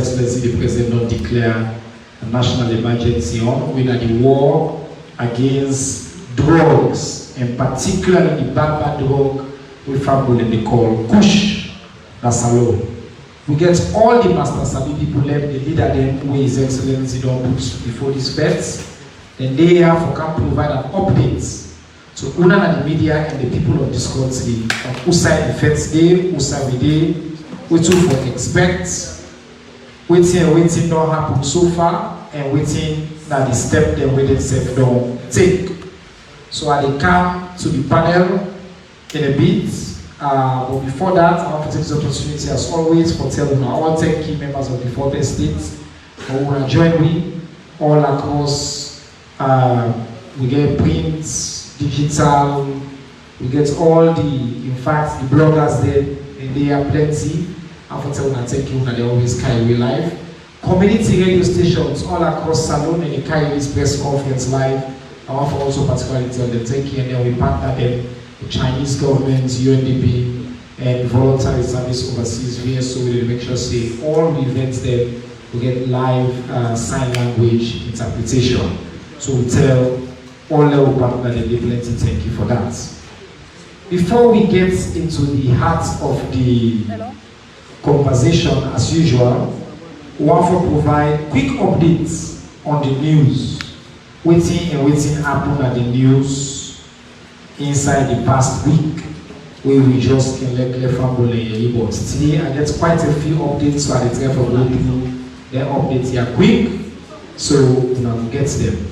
Excellency the President don't declare a national emergency on, with the war against drugs, and particularly the bad drug we family they call Kush, that's alone. We get all the Master Sabi people left, the leader them where His Excellency don't put before these feds, then they have can provide an update to Una and the media and the people of this country on whose side the feds day, whose side we day, what to for expect, waiting don't happen so far, and waiting that the step they waiting safe don't take. So I come to the panel in a bit, but before that, I want to take this opportunity as always for telling all 10 key members of the 4 states who want to join me all across. We get print, digital, we get all the, in fact, the bloggers there, and they are plenty. I want to thank you that they always carry live. Community radio stations all across Salon and they carry this press conference live. I want to also particularly tell them thank you, and then we partner them, the Chinese government, UNDP, and voluntary service overseas VSO, we make sure say all the events there we get live sign language interpretation. So we tell all level partners that they plenty thank you for that. Before we get into the heart of the conversation as usual, we want to provide quick updates on the news. Waiting happen at the news inside the past week where we just can let family. But today I get quite a few updates, so I try for go through their updates here quick so we get them.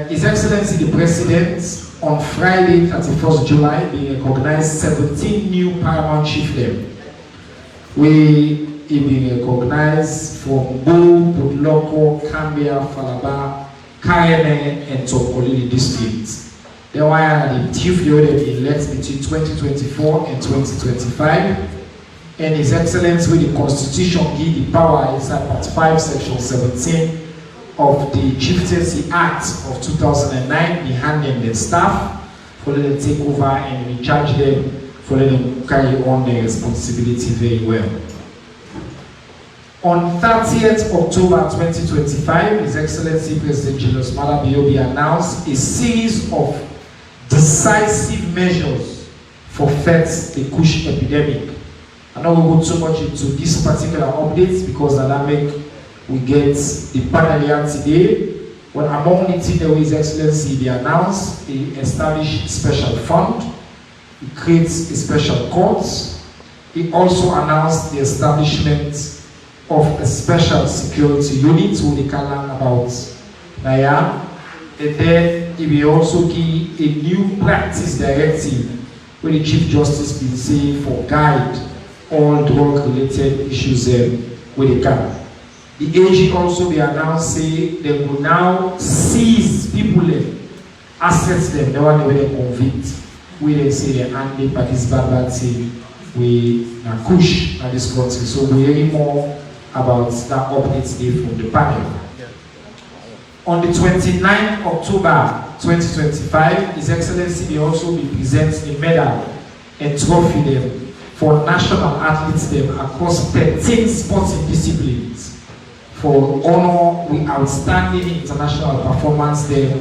His Excellency the President on Friday 31st July they recognized 17 new paramount chiefdom. We be recognized from Bo, Putloko, Cambia, Falaba, Kayene, and Tokolili districts. They were the chief they elect between 2024 and 2025. And His Excellency with the Constitution give the power inside Part 5, Section 17 of the Chieftaincy Act of 2009, the handing their staff for them to take over and recharge them for them to carry on their responsibility very well. On 30th October 2025, His Excellency President Julius Maada Bio announced a series of decisive measures for fight the Kush epidemic. I know we go too much into this particular updates because that make we get the panel here today. But among the things that His Excellency they announced, he established special fund, he creates a special court. He also announced the establishment of a special security unit who they can learn about Naya. And then he will also give a new practice directive where the Chief Justice been saying for guide all drug related issues where they can. The AG also be announced say they will now seize people assets them, the one they convict, where they say they handle participants with Kush at this country. So we're hearing more about that update today from the panel. On the 29th October 2025, His Excellency will also be presenting a medal and trophy them for national athletes them across 13 sporting disciplines for honor with outstanding international performance there.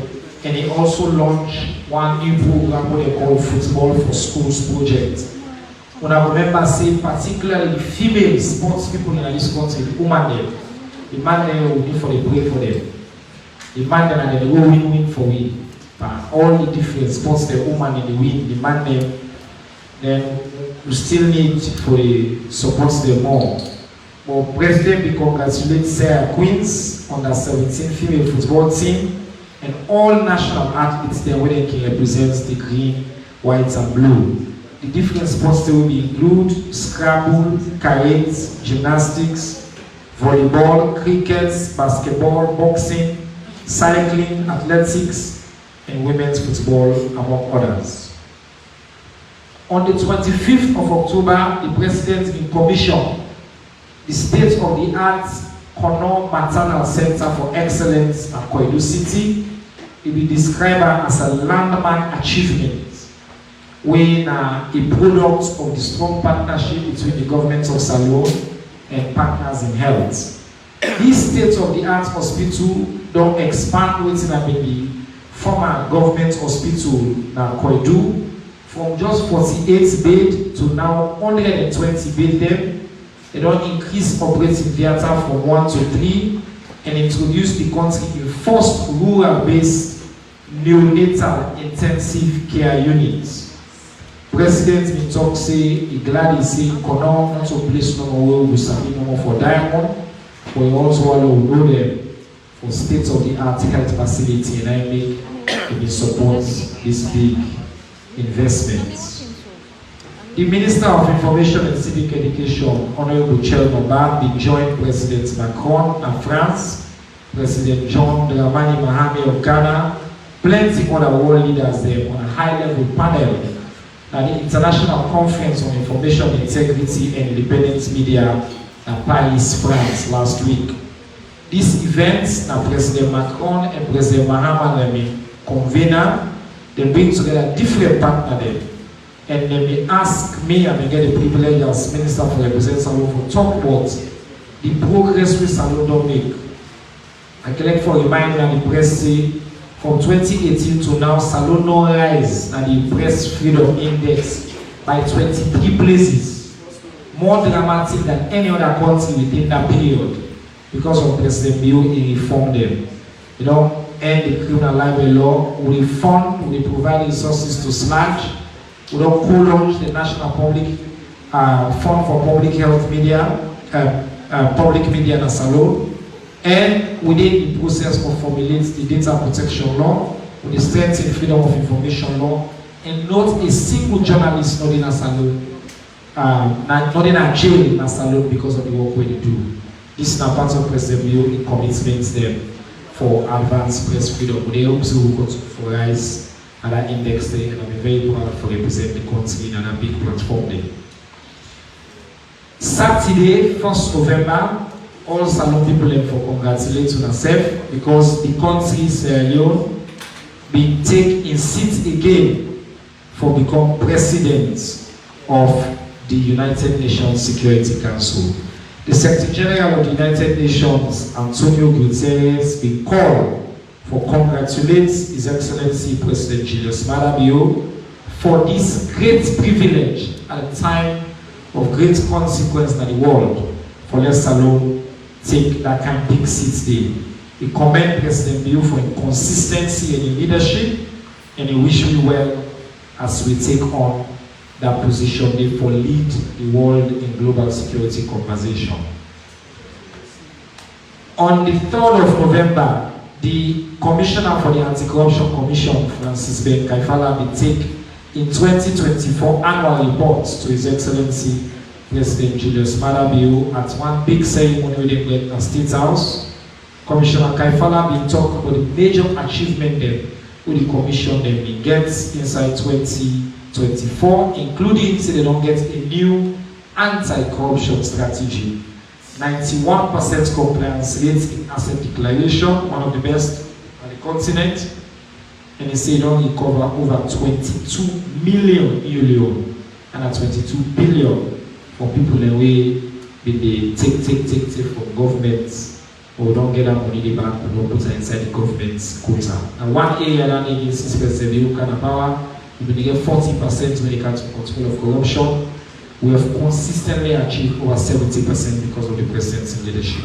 And he also launched one new program what they call Football for Schools project. When I remember saying particularly female sports people in this country, the woman the man there will need for the break for them. The man there and they will win for we. But all the different sports, the woman in the win, the man there, then we still need for the support them more. But President we congratulate Sarah Queens on the 17 female football team and all national athletes there where they can represent the green, white and blue. The different sports they will include Scrabble, karate, gymnastics, volleyball, cricket, basketball, boxing, cycling, athletics, and women's football, among others. On the 25th of October, the President will commission the state-of-the-art Kono Maternal Center for Excellence at Koidu City. It will be described as a landmark achievement when a product of the strong partnership between the government of Salon and partners in health. This state-of-the-art hospital don't expand within the former government hospital na Koidu from just 48 bed to now 120 bed them. They don't increase operating theater from 1 to 3 and introduce the country in first rural-based neonatal intensive care units. President bin talk say he glad he say Kono not to place no more we sabi no more for Diamond, but he also want to go there for state-of-the-art health facility, and I make to support this big investment. The Minister of Information and Civic Education, Honorable Chairman Noba, will join President Macron of France, President John Dramani Mahama of Ghana, plenty other world leaders there on a high-level panel at the International Conference on Information Integrity and Independent Media at Paris, France last week. This event, now President Macron and President Mahama convener, they bring together different partners. And they may ask me, and I get the privilege as Minister for Representative Salon for talk about the progress we Salon don't make. I collect for a reminder and the press say, from 2018 to now, Salon no rise and the Press Freedom Index by 23 places, more dramatic than any other country within that period, because of President Bio, he reformed them. You know, end the criminal libel law, we fund, we provide resources to SLAG, we don't co-launch the National Public Fund for Public Health Media, Public Media in Salon. And we did the process of formulate the data protection law, with the strength in freedom of information law, and not a single journalist not in a salon, not in a jail in a salon because of the work we do. This is now part of President Bio commitments there for advanced press freedom. They also go to rise at that index there, and I'm very proud to represent the country in a big platform there. Saturday, 1st November, all Salon people and for congratulate yourself because the country's Leone being taken in seat again for become president of the United Nations Security Council. The Secretary General of the United Nations, Antonio Guterres, been called for congratulate His Excellency President Julius Maada Bio for this great privilege at a time of great consequence in the world for let Salon take that kind of big seats there. We commend President Bio for his consistency and his leadership, and we wish him well as we take on that position there for lead the world in global security conversation. On the 3rd of November, the Commissioner for the Anti-Corruption Commission, Francis Ben Kaifala, will take in 2024 annual reports to His Excellency President Julius Maada Bio at one big ceremony with the State House. Commissioner Kaifala will talk about the major achievement them with the commission them will get inside 2024, including so they don't get a new anti-corruption strategy. 91% compliance rate in asset declaration, one of the best on the continent, and they say they only cover over 22 million euro and at 22 billion for people away with the take from governments or don't get that money they back but don't put it inside the government's quota. And one area that agencies President Bio kind of power, we get 40% when it comes to control of corruption. We have consistently achieved over 70% because of the President's leadership.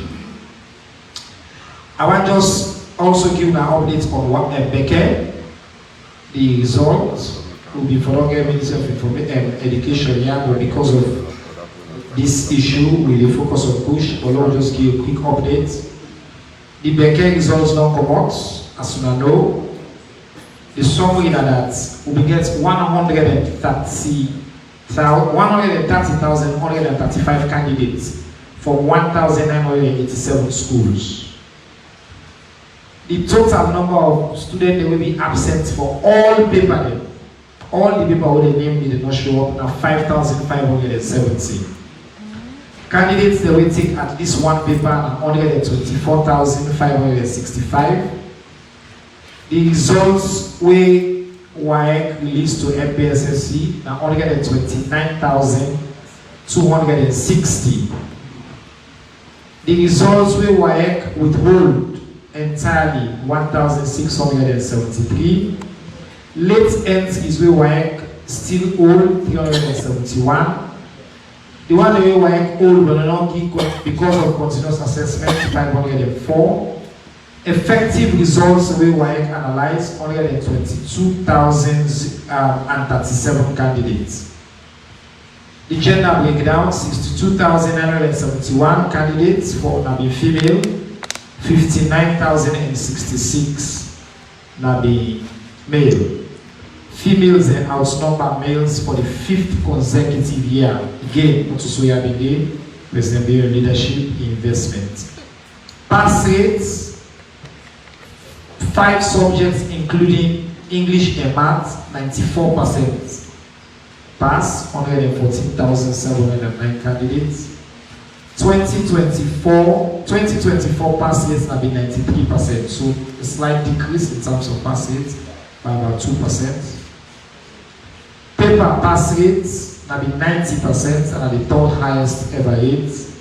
I want just also give an update on what Beckley, the results will be for the Minister of Education here, but because of this issue, we will focus on Kush, but I'll just give a quick update. The Beckley results don't come out, as soon as I know. The summary that we will get 130,135 candidates from 1,987 schools. The total number of students that will be absent for all paper, all the paper where the name did not show up, are 5,570. Candidates that will take at least one paper are 124,565. The results were released to MPSSC are 129,260. The results we WAEC withhold entirely 1,673. Late entries we WAEC still hold 371. The one we WAEC hold will not give because of continuous assessment 504. Effective results we WAEC analyzed 122,037 candidates. The gender breakdown 62,971 candidates for Nabi female, 59,066 Nabi male. Females and outnumber males for the 5th consecutive year. Again, Motusoya Bide, President Bureau Leadership Investment. Pass rates, 5 subjects including English and Math, 94%. Pass, 114,709 candidates. 2024 pass rates have been 93%, so a slight decrease in terms of pass rates by about 2%. Paper pass rates have been 90% and are the 3rd highest ever rates.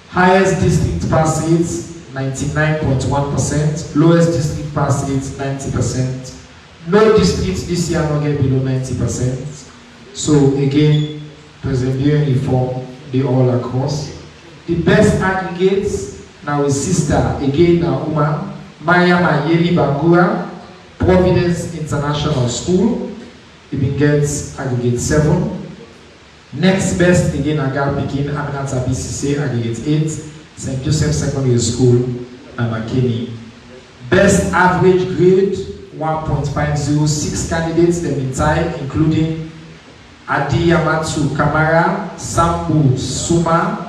Highest district pass rates 99.1%, lowest district pass rates 90%. No districts this year not get below 90%. So again, President Bureau reform they all across. The best aggregates now is sister again now Uma Mariam Ayeli Bangura, Providence International School. It gets aggregate 7. Next best again Agal Pekin Aminata BCC aggregate 8. St. Joseph Secondary School and McKinney. Best average grade 1.506 candidates them in time, including Adi Yamatsu Kamara, Sambu Suma,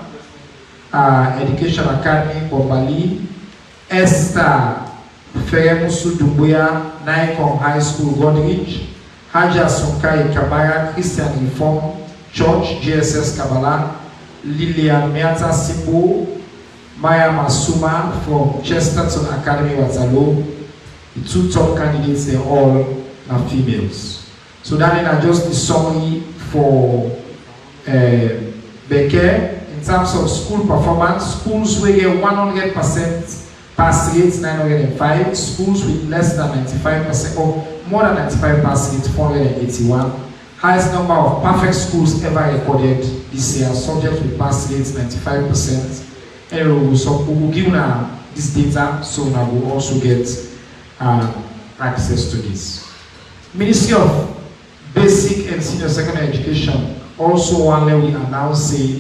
Education Academy Bombali, Esther Feremusu Dumbuya, Naikon High School Godrich, Haja Sonkai Kabara Christian Reform Church GSS Kabbalah, Lilian Miata Simbo, Maya Masuma from Chesterton Academy Waterloo. The 2 top candidates, they all are females. So that is just the summary for Beckley. In terms of school performance, schools will get 100% pass rates, 905. Schools with less than 95% or more than 95 pass rates, 481. Highest number of perfect schools ever recorded this year, subject with pass rates 95%. And we will give now this data, so now we will also get access to this. Ministry of Basic and Senior Secondary Education also one day we announced saying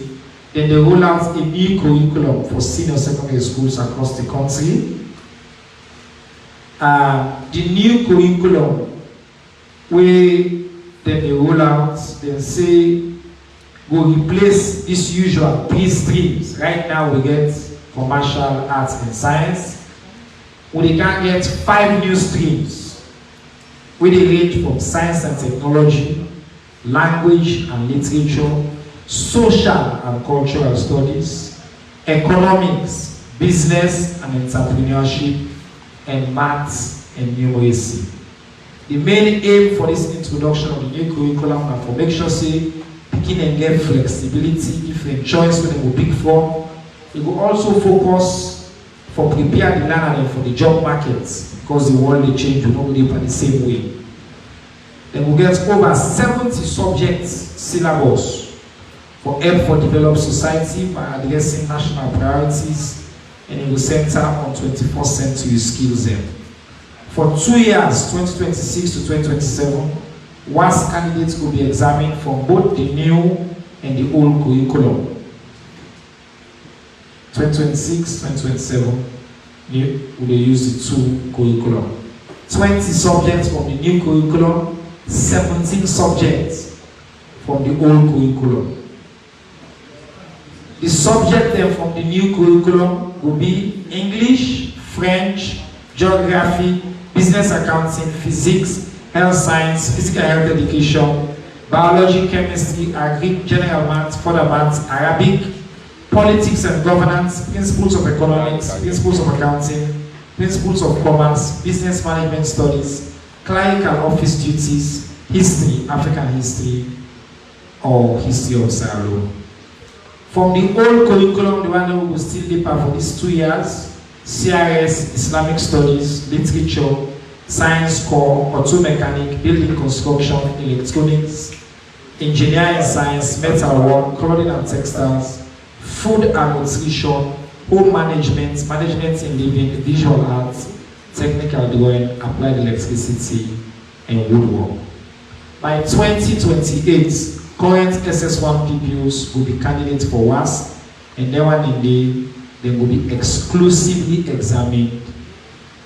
that they roll out a new curriculum for senior secondary schools across the country. The new curriculum where they roll out, they say will replace this usual 3 streams. Right now we get commercial arts and science. We can get 5 new streams where they range from science and technology, language and literature, social and cultural studies, economics, business and entrepreneurship, and maths and numeracy. The main aim for this introduction of the new curriculum is for make sure say begin and get flexibility, different choice when they will pick from. It will also focus for prepare the learner for the job markets because the world will change, we don't live in the same way. Then we'll get over 70 subjects syllabus for help for developed society by addressing national priorities, and it will center on 21st century skills there. For 2 years, 2026 to 2027, WAS candidates will be examined from both the new and the old curriculum. 2026, 2027, will they use the 2 curriculum. 20 subjects from the new curriculum, 17 subjects from the old curriculum. The subject then from the new curriculum will be English, French, Geography, Business Accounting, Physics, Health Science, Physical Health Education, Biology, Chemistry, Agri, General Maths, Further Maths, Arabic, Politics and Governance, Principles of Economics, Principles of Accounting, Principles of Commerce, Business Management Studies, Clerical Office Duties, History, African History, or History of Sierra Leone. From the old curriculum, the one that we will still deeper for these 2 years, CRS, Islamic Studies, Literature, Science Core, Auto Mechanic, Building Construction, Electronics, Engineering Science, Metal Work, Clothing and Textiles, Food and Nutrition, Home Management, Management in Living, Visual Arts, Technical Drawing, Applied Electricity, and Woodwork. By 2028, current SS1 pupils will be candidates for WASP, and then one in they will be exclusively examined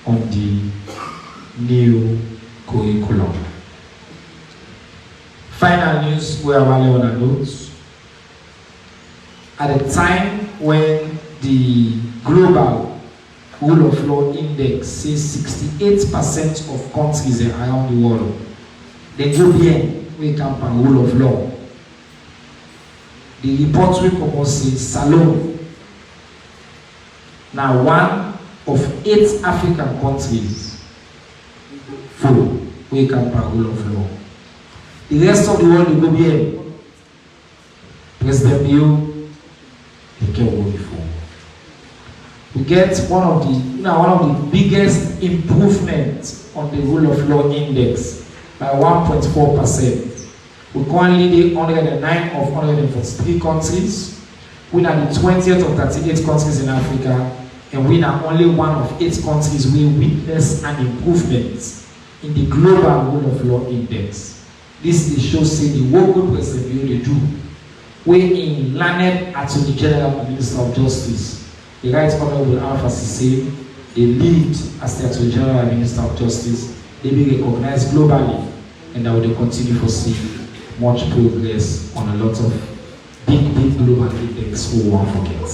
on the new curriculum. Final news, we are on a note. At the time when the global rule of law index says 68% of countries around the world, they go bien, we come from rule of law. The report will say Salon. Now, one of 8 African countries follow we come from rule of law. The rest of the world will go bien. President Bill, he can go before. We get one of the biggest improvements on the rule of law index by 1.4%. We currently the 109 of 143 countries. We are the 20th of 38 countries in Africa, and we are only one of 8 countries we witness an improvement in the global rule of law index. This is shows the work we President they do. We in learned Attorney General and Minister of Justice, the Right Honorable Alpha Cisse, they lead as the Attorney General and Minister of Justice. They be recognized globally, and that will continue to see much progress on a lot of big global index who won't forget.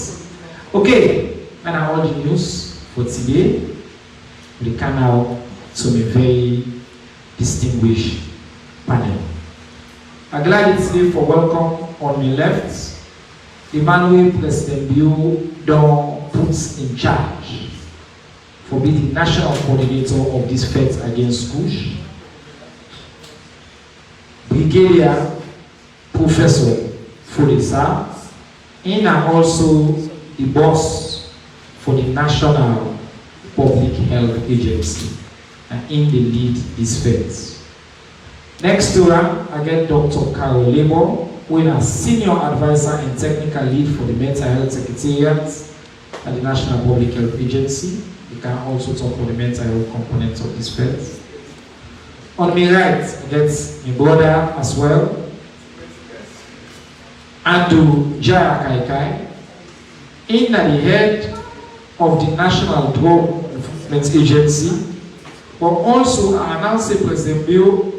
Okay, and now all the news for today. We come now to a very distinguished panel. I'm glad it's here for welcome on my left, the man who President Bill Don puts in charge for being the national coordinator of this fight against Kush, Brigadier Professor Fodesa, and I'm also the boss for the National Public Health Agency, and in the lead this fight. Next to her, I get Dr. Carol Labor, who is a senior advisor and technical lead for the Mental Health Secretariat at the National Public Health Agency. We can also talk about the mental health components of this fight. On my right, I get my brother as well, Andrew Jaya Kaikai, in the head of the National Drug Enforcement Agency, but also announced President Bill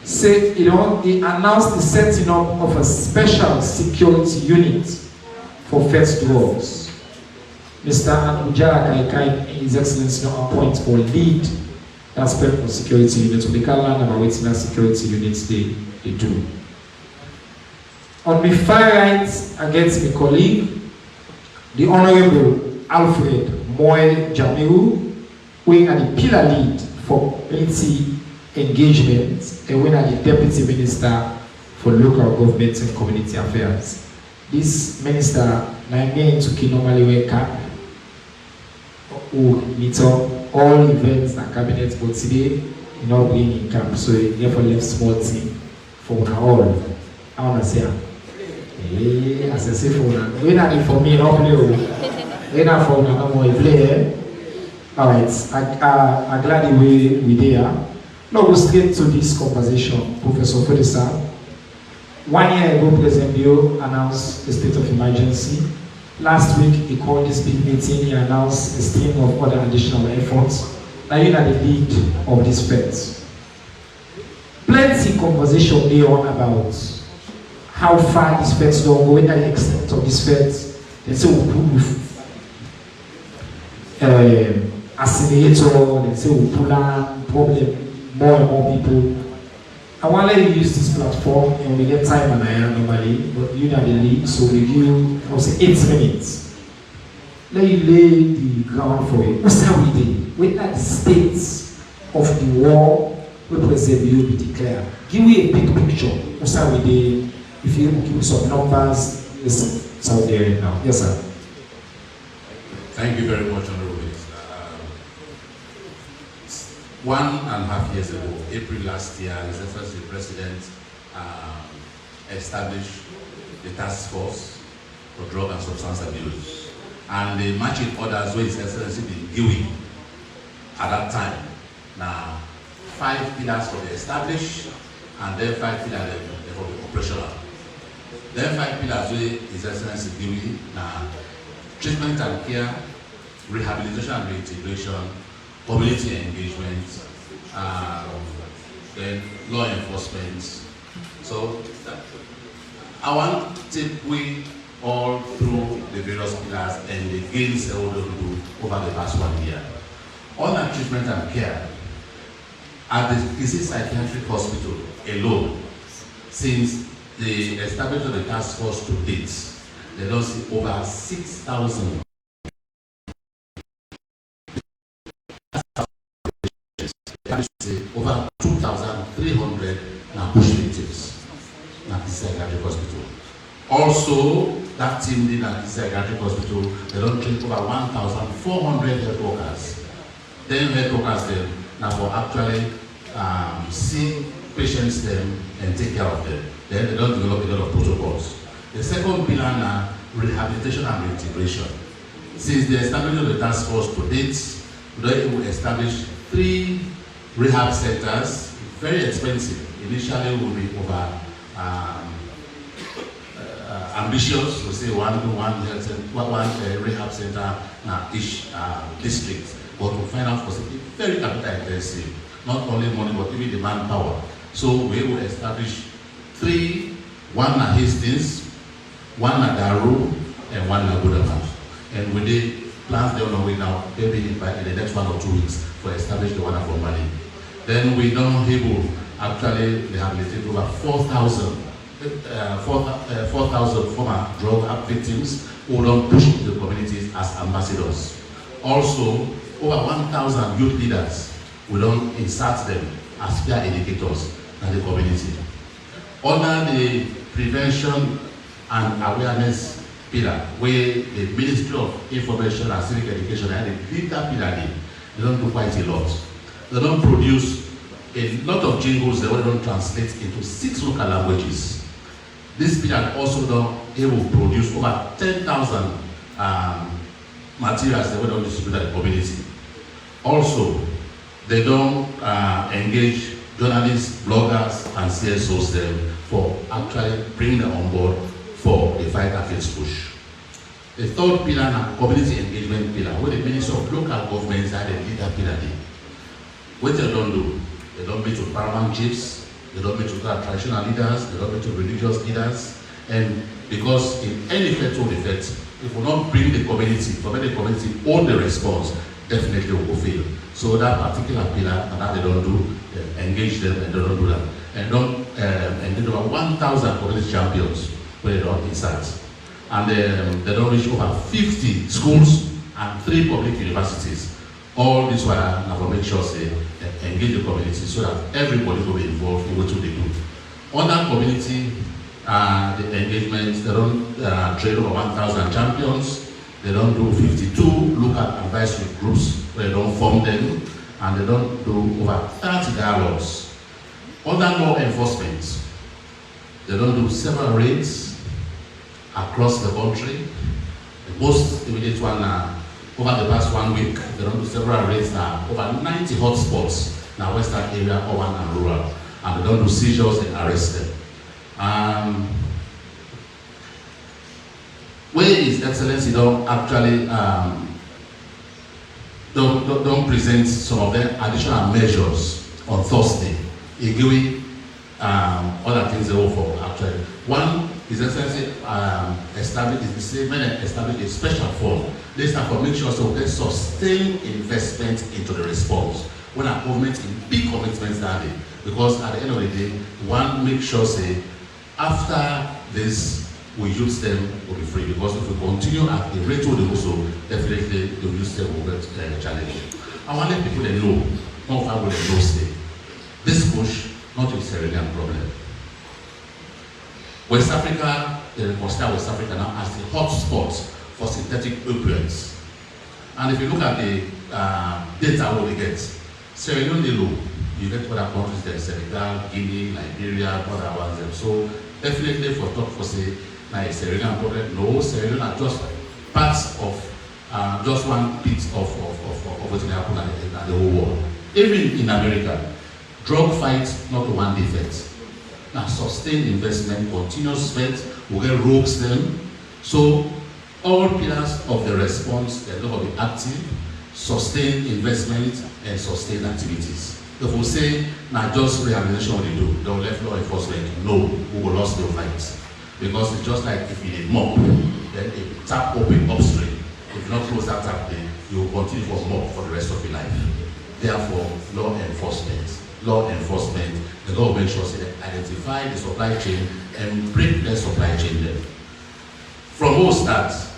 said he announced the setting up of a special security unit for first drugs. Mr. Andrew Jaya Kaikai, His Excellency, appoint for lead aspect of security units. We can learn about what security units they do. On the far right, against my colleague, the Honorable Alfred Moy Jamiru, who is the pillar lead for community engagement, and we are the Deputy Minister for Local Government and Community Affairs. This minister, to normally wear cap, who meet up all events and cabinets, but today, you know, being in camp, so therefore left small team for all. I want to say, as I say for now, we're not for me, not play. We're not for now, no more play. All right, I'm glad we're there. Now go straight to this conversation, Professor Fodesa. 1 year ago, President Bill announced a state of emergency. Last week, he called this big meeting. He announced a string of other additional efforts. Now you are the lead of this fight. Plenty conversation there on about how far this fight don't go, what the extent of this fight. They say we pull accelerator. They say we pull on problem. More and more people. I want to let you use this platform, and we get time and I am normally, but you are the lead, so we give, I would say, 8 minutes. Let you lay the ground for it. What's how we did? When at the states of the war, where President will be declared. Give me a big picture. What's how we did? If you give some numbers, It's out there now. Yes, sir. Thank you very much, Honorable Minister. 1.5 years ago, April last year, His Excellency the President established the task force for drug and substance abuse. And the marching orders where His Excellency been giving at that time. Now, 5 pillars for the established, and then 5 pillars for the operational. Then 5 pillars where His Excellency giving now treatment and care, rehabilitation and reintegration, community engagement, then law enforcement. So I want to take we all through the various pillars and the gains that we do over the past 1 year. On that treatment and care, at the Kisi Psychiatric Hospital alone, since the establishment of the task force to date, they don't see over 6,000 over 2,300 now Kush victims at the psychiatric hospital. Also, that team in at the psychiatric hospital, they don't treat over 1,400 health workers. Then health workers them now for actually see patients them and take care of them. Then they don't develop a lot of protocols. The second pillar now, rehabilitation and reintegration. Since the establishment of the task force to date, we established 3 rehab centers, very expensive. Initially, will be over ambitious. We say one rehab center each district, but we find out for very capital intensive. Not only money, but even the manpower. So we will establish 3: one at Hastings, one at Daru, and one at Budapest. And we did plans there on the way now, maybe in the next 1 or 2 weeks, for establish the one for Mali. Then we don't able actually rehabilitate over 4,000 former drug victims who don't push the communities as ambassadors. Also, over 1,000 youth leaders, we don't insert them as peer educators in the community. Under the prevention and awareness pillar, where the Ministry of Information and Civic Education and the leader pillar, they don't do quite a lot. They don't produce a lot of jingles that we don't translate into 6 local languages. This pillar also don't able to produce over 10,000 materials that we don't distribute at the community. Also, they don't engage journalists, bloggers, and CSOs them for actually bringing them on board for the fight against push. The third pillar is community engagement pillar, where the Ministry of Local Governments are the leader pillar. What they don't do, they don't meet with paramount chiefs, they don't meet with traditional leaders, they don't meet with religious leaders, and because in any effect or effect, if we not bring the community, for the community own the response, definitely will fail. So that particular pillar, and that they don't do, they engage them and they don't do that. And don't engage over 1,000 community champions where they don't insert. And they don't reach over 50 schools and 3 public universities. All this one now for make sure they engage the community so that everybody will be involved in what they do. On that community, the engagements, they don't train over 1,000 champions. They don't do 52 local advisory groups where they don't form them, and they don't do over 30 dialogues. Under law enforcement, they don't do several raids across the country. The most immediate one over the past 1 week, they don't do several raids now, over 90 hotspots in the western area, urban and rural, and they don't do seizures and arrest them. Where His Excellency don't actually don't present some of the additional measures on Thursday. He give other things they offer actually. One, His Excellency established a special fund. This time for make sure so they sustain investment into the response. When our government in big commitments that day, because at the end of the day, one make sure say after this we use them will be free, because if we continue at the rate of the also, definitely the use them will get challenged. I want to let people know, not I will know say, this push not a Sierra Leone problem. West Africa they consider West Africa now as the hot spot for synthetic opioids. And if you look at the data what they get, Sierra Leone low, you get other countries there, Senegal, Guinea, Liberia, other ones there. So definitely for talk for say, like Sierra Leone problem, no, Sierra Leone are just parts of, just one bit of what's going to happen at the whole world. Even in America, drug fight not one defect. Now sustained investment, continuous spend, we get rogues them. So all pillars of the response, they're going to be active, sustained investment, and sustained activities. If we say, now just rehabilitation what they do, they'll let law enforcement, no, we will lose the fight. Because it's just like if you need mop, then a tap open upstream. If you not close that tap, then you will continue for mop for the rest of your life. Therefore, law enforcement, the law make sure they identify the supply chain and break the supply chain there. From all starts,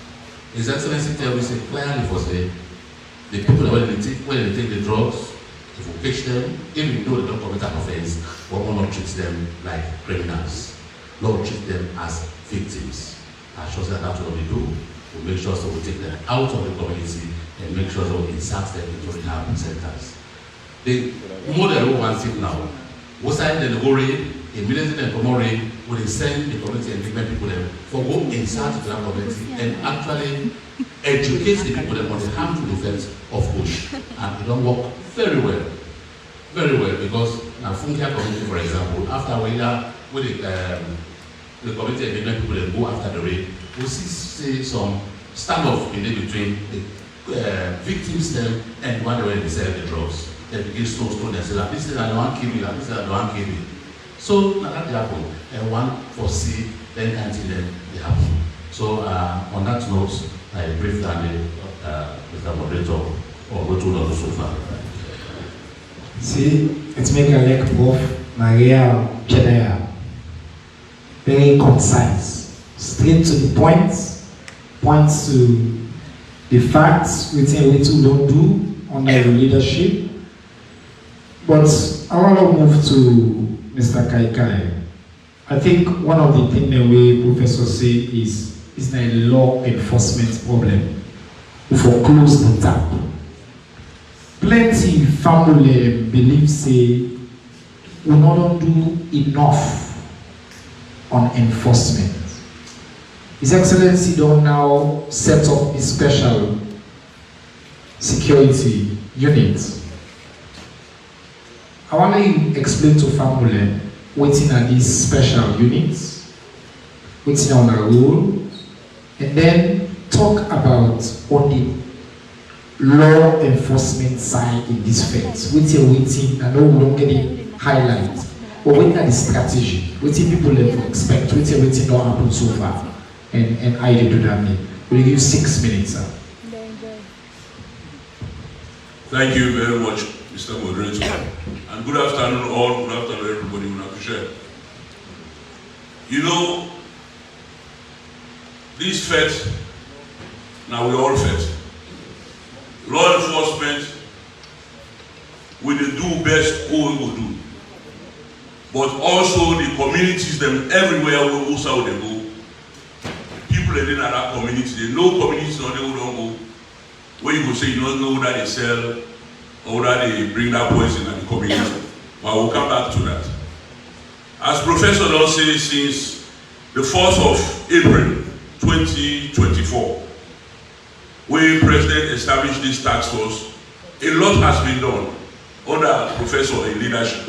His Excellency tells me clearly for say, the people that when they take the drugs, if we catch them, even though they don't commit an offense, we will not treat them like criminals. Lord, treat them as victims. And shows that that's what we do. We make sure that we take them out of the community and make sure that we insert them into rehab centers. The model we want it now, we say they go raid, immediately they come raid, we send the community engagement people them for go inside the community and actually educate the people that want the harmful effects of Kush. And it don't work very well, because now Funkia community, for example, after we are with the community engagement people that go after the raid, we see some standoff in between the victims them and one way they sell the drugs. They begin stone and say that this is I don't want to kill you, and this is I don't want to kill you. So that happen, and one foresee then until then they happen. So on that note, I briefed Mr. Moderator or go to the sofa. See, it's make a leg prof, Maria General. Very concise, straight to the point, points to the facts within what we don't do under your leadership. But I want to move to Mr. Kaikai. I think one of the things the way Professor say is a law enforcement problem. We foreclose the tap. Plenty family believe say we not do enough on enforcement. His Excellency don't now set up a special security unit. I want to explain to family what's in these special units, what's in our role, and then talk about on the law enforcement side in this phase. What's your waiting? I know we don't get it highlight, but what are the strategy? What do people expect? What's your waiting not happen so far? And I did do that. We'll give you 6 minutes, sir. Thank you very much, Mr. Moderator. And good afternoon all, good afternoon everybody, we appreciate. You know, this fete, now we all fete. Law enforcement, we do best all we will do. But also the communities, them everywhere we also they go. People in that community, they know communities or they don't go. Where you go say you don't know that they sell or that they bring that poison in the community. But we'll come back to that. As Professor Don said, since the 4th of April 2024, when President established this task force, a lot has been done under Professor in leadership.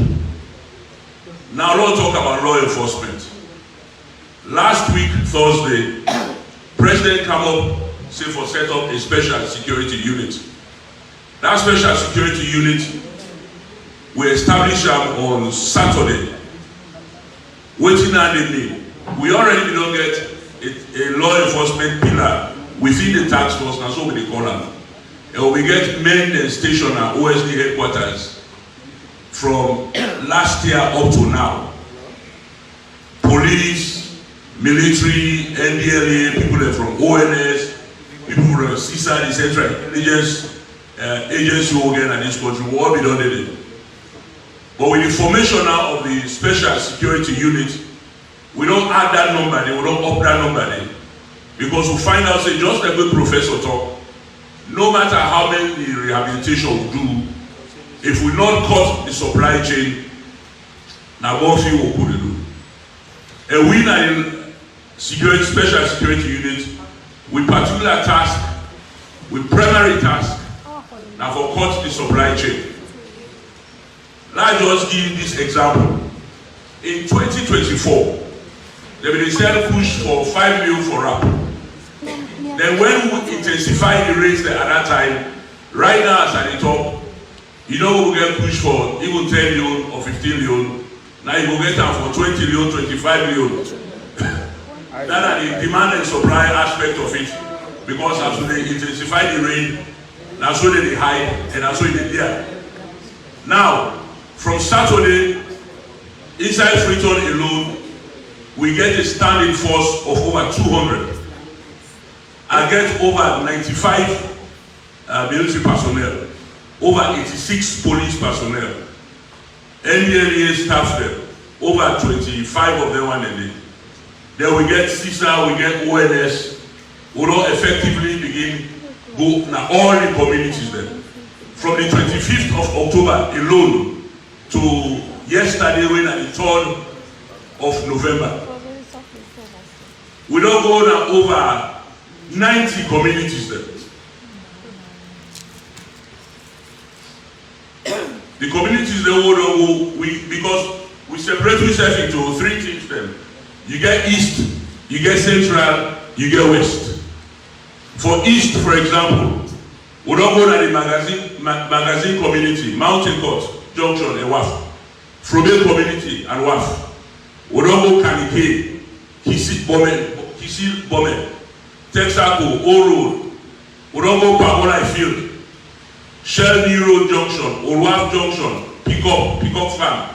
Now let's talk about law enforcement. Last week, Thursday, President came up, say for set up a special security unit. That special security unit, we established on Saturday. Waiting on the name. We already don't get a law enforcement pillar within the task force, and so we call them. And we get men and station at OSD headquarters from last year up to now. Police, military, NDLA, people from ONS, people from CISA, the Central Intelligence Agency organ and this country, will all be done today. But with the formation now of the special security unit, we don't add that number there, we don't up that number there. Because we find out, say, just like the professor talk, no matter how many rehabilitation we do, if we not cut the supply chain, now one thing we could do. And we in security, special security unit, with particular task, with primary task, now for cut the supply chain. Let's just give this example. In 2024, they will sell Kush for 5 million for rap. Then when we intensify the rates at that time, right now as at the top, you know we get Kush for even 10 million or 15 million. Now you will get them for 20 million, 25 million. That is the demand and supply aspect of it. Because as they intensify the rain, that's where they hide and that's where they there. Now, from Saturday, inside Freetown alone, we get a standing force of over 200. I get over 95 military personnel, over 86 police personnel, NDLEA staff there, over 25 of them one day. Then we get CISA, we get ONS, we don't effectively begin go now all the communities there. From the 25th of October alone to yesterday when at the 3rd of November. We don't go now over 90 communities there. The communities they will because we separate ourselves into 3 things then. You get east, you get central, you get west. For east, for example, we don't go to the magazine community, Mountain Court, Junction, and WAF. Frobel community and WAF. We don't go Kanike, Kisil Bome, Texaco, O Road. We don't go Pagola Field, Shell New Road Junction, Olwaf Junction, Pick up Farm,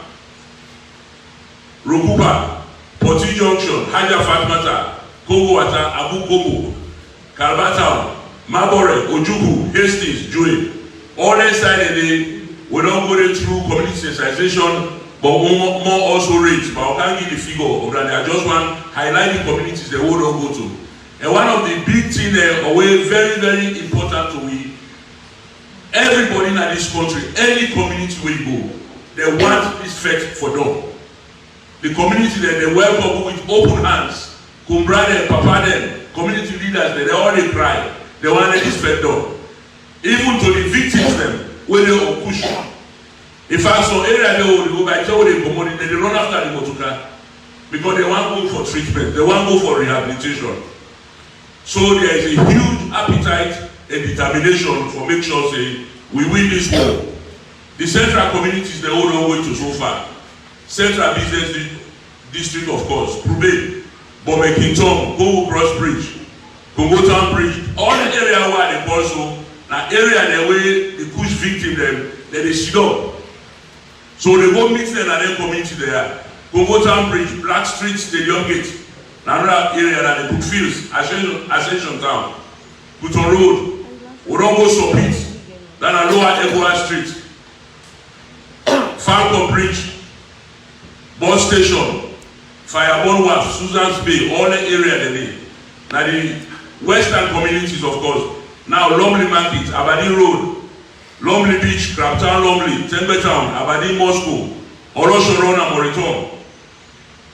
Rokupa, Poti Junction, Haja Fatmata, Kongo Wata, Abu Kongo, Kalbatown, Mabore, Ojuku, Hastings, Joy. All inside the day, we don't go there through community sensitization, but more also rich. But I can't give the figure of that. I just want to highlight the communities they will not go to. And one of the big things there, very, very important to we, everybody in this country, any community we go, they want respect for them. The community that they welcome with open hands, Kumbra them, Papa them, community leaders, they already cry. They want to respect them. Even to the victims them, when they are Kush. In fact, some area they will go by, they run after the motorcar because they want to go for treatment, they want to go for rehabilitation. So there is a huge appetite and determination for make sure say we win this war. The central communities they all don't wait to so far. Central business district of course, Prube, Bome Kington, Go Cross Bridge, Congo Town Bridge, all the area where they also now area the way the Kush victim them they sit up. So they go meet them and then community there. Congo Town Bridge, Black Street, Stadium Gate. Another area that they put fields, Ascension Town, Puton Road, we don't go Sopit, then a lower Egoa Street, Falcon Bridge, bus station, Fireborn Wharf, Susan's Bay, all the area they need. Now the western communities of course, now Lumley Market, Aberdeen Road, Lumley Beach, Crackdown, Lumley, Tembe Town, Aberdeen Moscow, Orosho and Moriton.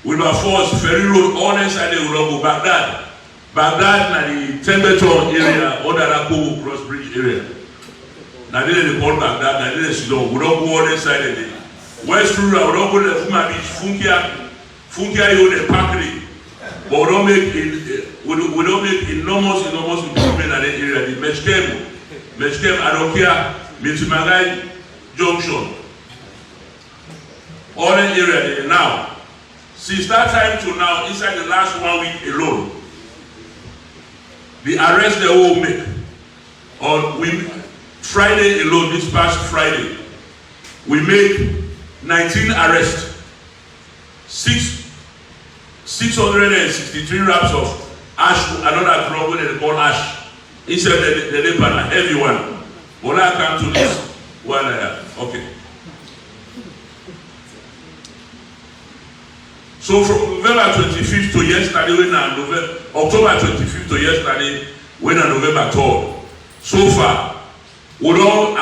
Wilberforce, Ferry Road, all inside they will go Baghdad. Baghdad, na the Tembeton area, under that Kogo Cross Bridge area. Now they call Baghdad, now they sit down. We don't go all inside the day. West Rural, we don't go to the Fuma Beach, Funkia, you the Pakri. But we don't make enormous improvement in that area. The Meshkem, Adokia, Mitimagai Junction. All that area there now. Since that time to now, inside the last 1 week alone, the arrest they will make, Friday alone, this past Friday, we made 19 arrests, 663 wraps of ash, another crop where they call ash, inside the pan, a heavy one. But I come to this one, okay. So from November 25th to yesterday, October 25th to yesterday, when November 3rd, so far, we don't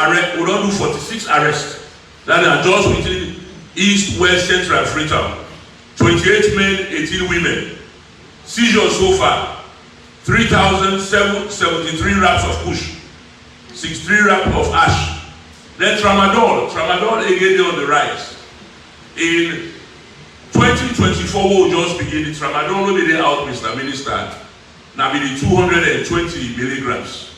do 46 arrests. That are just within East, West, Central, Freetown. 28 men, 18 women. Seizures so far, 3,773 wraps of Kush, 63 wraps of ash. Then tramadol again on the rise. In 2024, we'll just begin the tramadol will be out, Mr. Minister. Now be the 220 milligrams.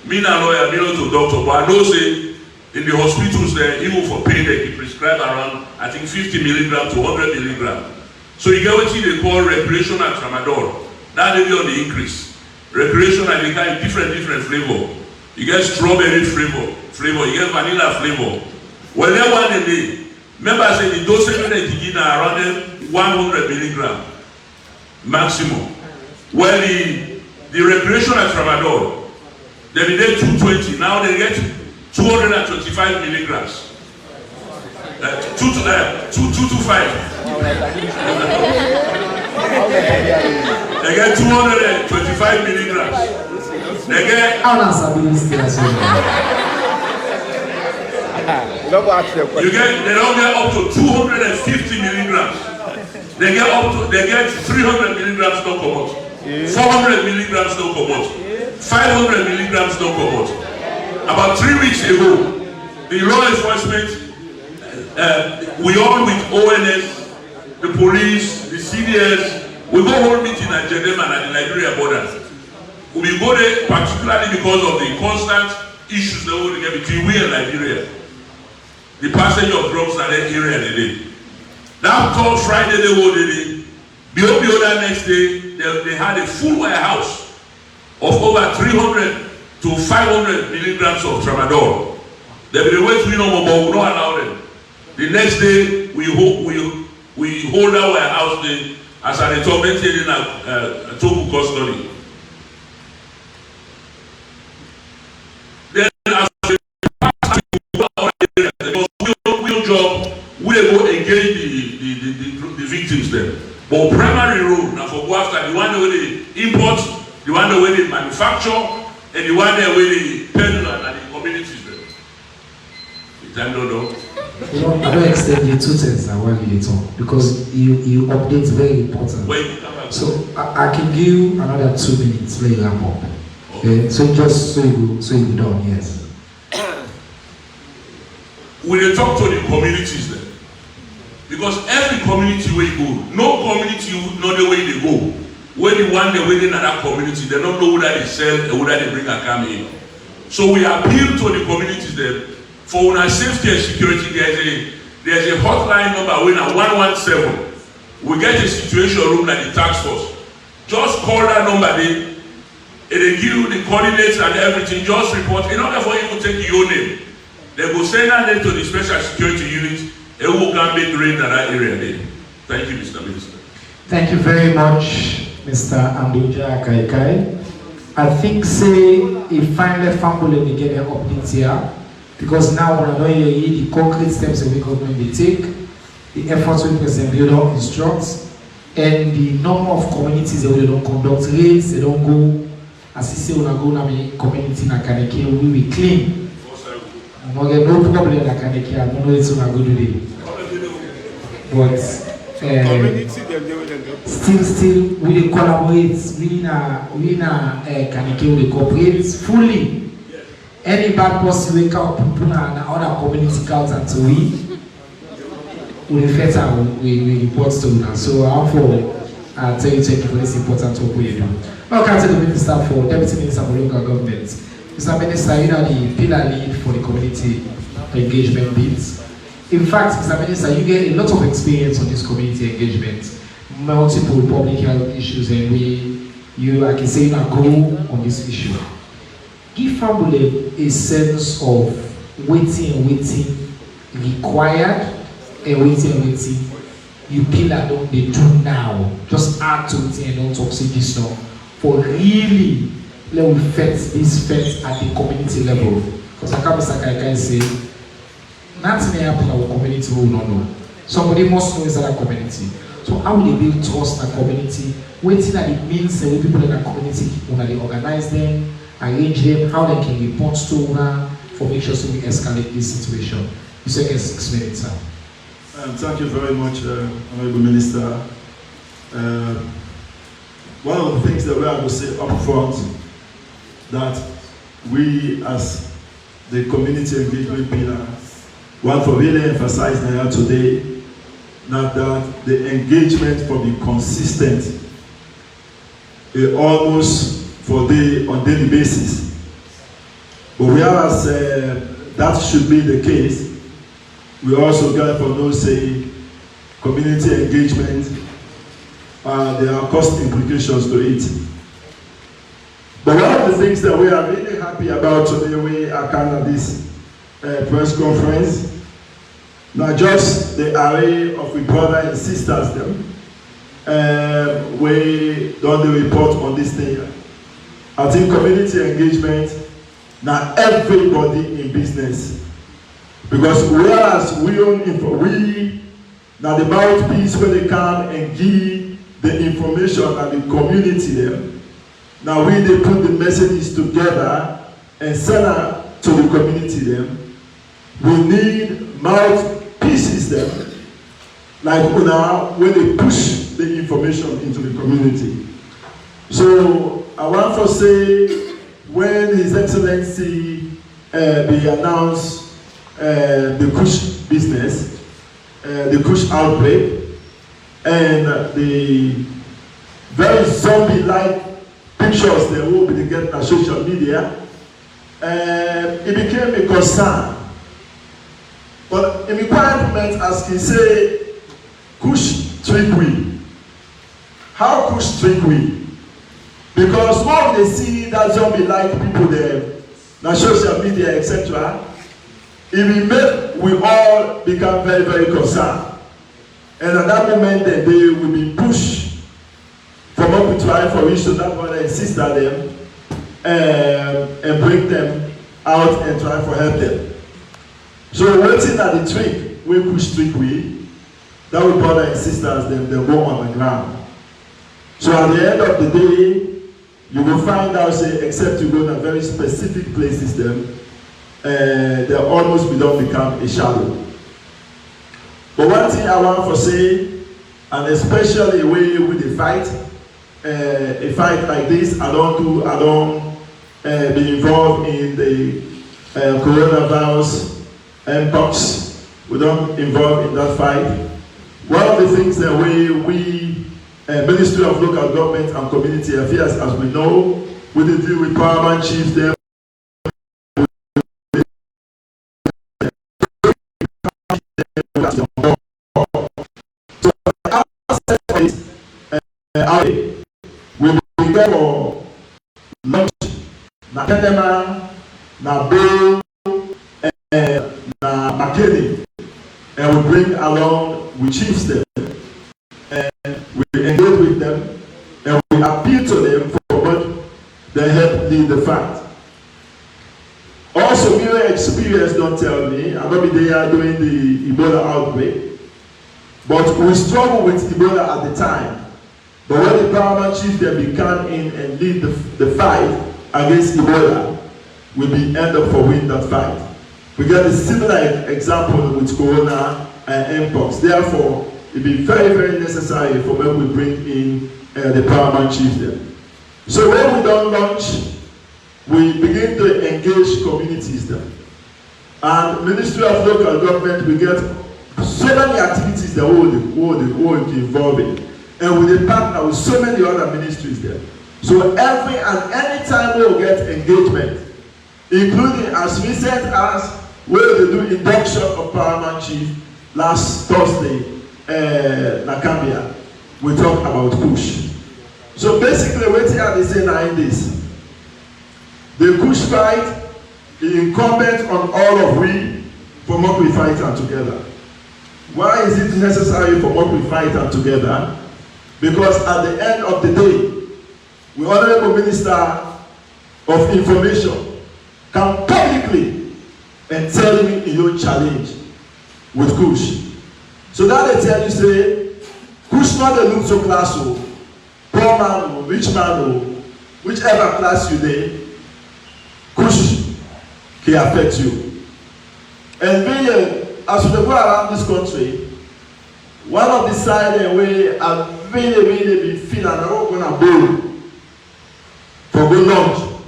Me na lawyer, me not to doctor, but I know say in the hospitals there, even for pain, they can prescribe around, I think 50 milligrams to 100 milligrams. So you get what they call recreational tramadol. That will be on the increase. Recreational, they got different flavor. You get strawberry flavor, you get vanilla flavor. Well, that one a day. Remember I said the dosage they give are around 100 milligrams maximum. Well, the recreational tramadol, they did 220. Now they get 225 milligrams. 225. They get 225 milligrams. They get. They don't get up to 250 milligrams. They get 300 milligrams don't come out. 400 milligrams don't come out. 500 milligrams don't come out. About 3 weeks ago, the law enforcement, we all with ONS, the police, the CDS, we go hold meeting at Jedem and at the Nigeria border. We go there particularly because of the constant issues that we get between we and Nigeria. The passage of drugs in that area today. That third Friday they were there. The other next day, they had a full warehouse of over 300 to 500 milligrams of tramadol. They will wait to but we will not allow them. The next day, we hold our warehouse there as an tormented in a total custody. Then as we job, we will engage the victims there. But primary role now for go after the one where they import, the one where they manufacture, and the one where they peddle and the communities there. The time don't know. You know, I don't extend the 2 cents while you talk because you update very important. So I can give you another 2 minutes later wrap up. Okay, so just so you done, yes. We will talk to the communities there. Because every community where you go, no community know the way they go. When you want the way in that community, they don't know whether they sell or whether they bring a cam in. So we appeal to the communities there. For our safety and security, there's a hotline number when at 117. We get a situation room like the task force. Just call that number there. And they give you the coordinates and everything. Just report. In order for you to take your name, they will send that name to the special security unit. And who can make rain in that area there. Thank you, Mr. Minister. Thank you very much, Mr. Anduja Kaikai. I think say if finally family get an update here, because now when I know the concrete steps that we going to take, the efforts we President Leone instructs, and the number of communities that we don't conduct raids, they don't go, as you say, when I go to my community in Akaneke, we will clean. No problem in Akaneke, I don't know it's not good today. But still, we collaborate, we Akaneke, we cooperate fully. Any bad person wake up, people in other community count and so we refer to we report to them. So I'll tell you thank you for this important work we do. Welcome to the Minister for Deputy Minister for Local Government. Mr. Minister, you know the pillar lead for the community engagement bits. In fact, Mr. Minister, you get a lot of experience on this community engagement, multiple public health issues, and you I can say you go on this issue. Give family a sense of waiting required and waiting you pillar don't they do now. Just add to it and don't talk say this now. For really let we fix this fix at the community level. Because I can't say nothing may happen in our community we will not know. Somebody must know is that community. So how will they build trust in the community? Waiting that it means the people in the community, when they organize them, arrange them, how they can report to una for make sure so we escalate this situation. You say yes, 6 minutes, sir. Thank you very much, Honorable Minister. One of the things that we have to say up front, that we as the community engagement pillar want to really emphasize now today, that the engagement for be consistent, almost on daily basis. But whereas that should be the case, we also got for those say community engagement, there are cost implications to it. But one of the things that we are really happy about today, we attended this press conference, not just the array of brothers and sisters them, we done the report on this thing. I think community engagement, not everybody in business. Because whereas we now the mouthpiece when they come and give the information and the community them, now we they put the messages together and send out to the community them. We need mouthpieces them, like when they push the information into the community. So I want to say when His Excellency be announced the Kush business, the Kush outbreak, and the very zombie-like pictures that will be getting on social media, it became a concern. But in requirement, as he say, Kush trick we. How Kush trick we? Because when they see that zombie-like people there, on social media, etc., it will make we all become very, very concerned. And at that moment, then they will be pushed from what we try for each to that brother and sister them and bring them out and try for help them. So waiting at the trick, we push trick we, that will brother and sisters them, they go on the ground. So at the end of the day, you will find out, say, except you go to very specific places them, they almost don't become a shadow. But one thing I want to say, and especially with the fight, a fight like this, I don't be involved in the coronavirus mpox. We don't involve in that fight. One of the things that we Ministry of Local Government and Community Affairs, as we know, we deal with paramount chiefs there. We will prepare for lunch, na Kenema, na Bill, na McKinney, and we bring along, we chiefs them, and we engage with them, and we appeal to them for what they help lead the fight. Also, your experience don't tell me, I'm not be there doing the Ebola outbreak, but we struggled with Ebola at the time. But when the paramount chief then began in and lead the fight against Ebola, we be end up for win that fight. We get a similar example with Corona and Mpox. Therefore, it be very, very necessary for when we bring in the paramount chief there. So when we don't launch, we begin to engage communities there. And Ministry of Local Government, we get so many activities that we involved in. And we partner with so many other ministries there. So every and any time we will get engagement, including as recent as where they do induction of paramount chief last Thursday, Nakambia, we talk about Kush. So basically, what are they saying in this? The Kush fight is incumbent on all of we for what we fight and together. Why is it necessary for what we fight and together? Because at the end of the day, the Honorable Minister of Information can publicly and tell me your challenge with Kush. So that they tell you, say, Kush not the look so class, poor man, rich man, whichever class you dey, Kush can affect you. And really, as we go around this country, one of the side way I really be feeling I'm not gonna go for good lunch.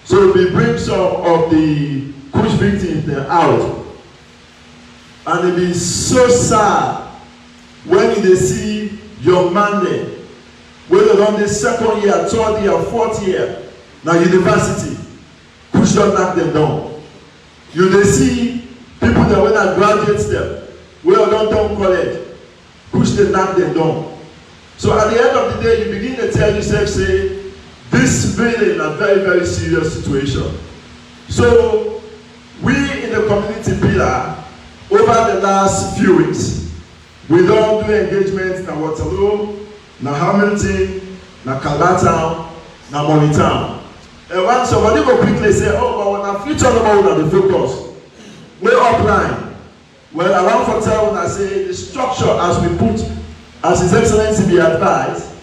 So we bring some of the Kush victims out. And it be so sad when you see young man there, whether on the second year, third year, fourth year, now university, Kush don't knock them down. You they see people that when I graduate them, we don't down college, Kush they knock them down. So at the end of the day, you begin to tell yourself, say, this really is a very, very serious situation. So we in the community pillar, over the last few weeks, we don't do engagements na Waterloo, na Hamilton, na Crackdown, na Monitown. And when somebody will quickly say, oh, but when I future about the focus, we're offline. Well, around for time when I say the structure as we put, as His Excellency be advised,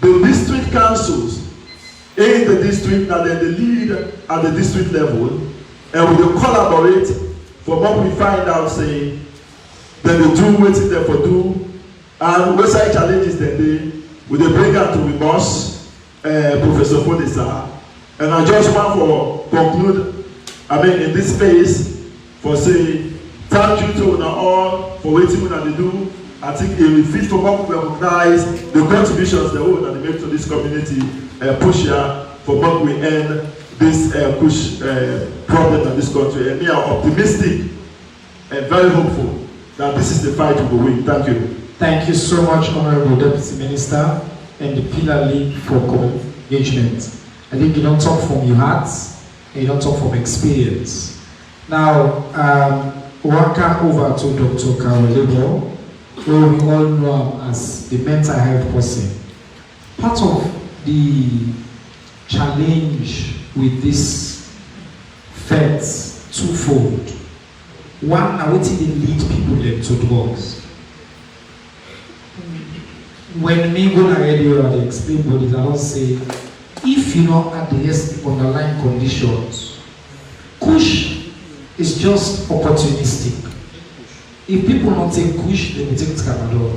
the district councils in the district and then the lead at the district level, and we will collaborate for what we find out, say, then they do what they for do, and what side challenges then they will bring out to the boss, Professor Podesa. And I just want to conclude, in this space, for say, thank you to all for waiting when they do. I think it will fit for what we recognize the contributions that they make to this community, push here for what we end this push problem in this country. And we are optimistic and very hopeful that this is the fight we will win. Thank you. Thank you so much, Honorable Deputy Minister and the Pillar League for engagement. I think you don't talk from your heart and you don't talk from experience. Now, welcome over to Dr. Carolino, who we all know as the mental health person. Part of the challenge with this feds twofold. One, I want to lead people them to drugs. When me go to radio and explain bodies, I don't say, if you don't address the underlying conditions, Kush is just opportunistic. If people don't take Kush, they will take Tramadol.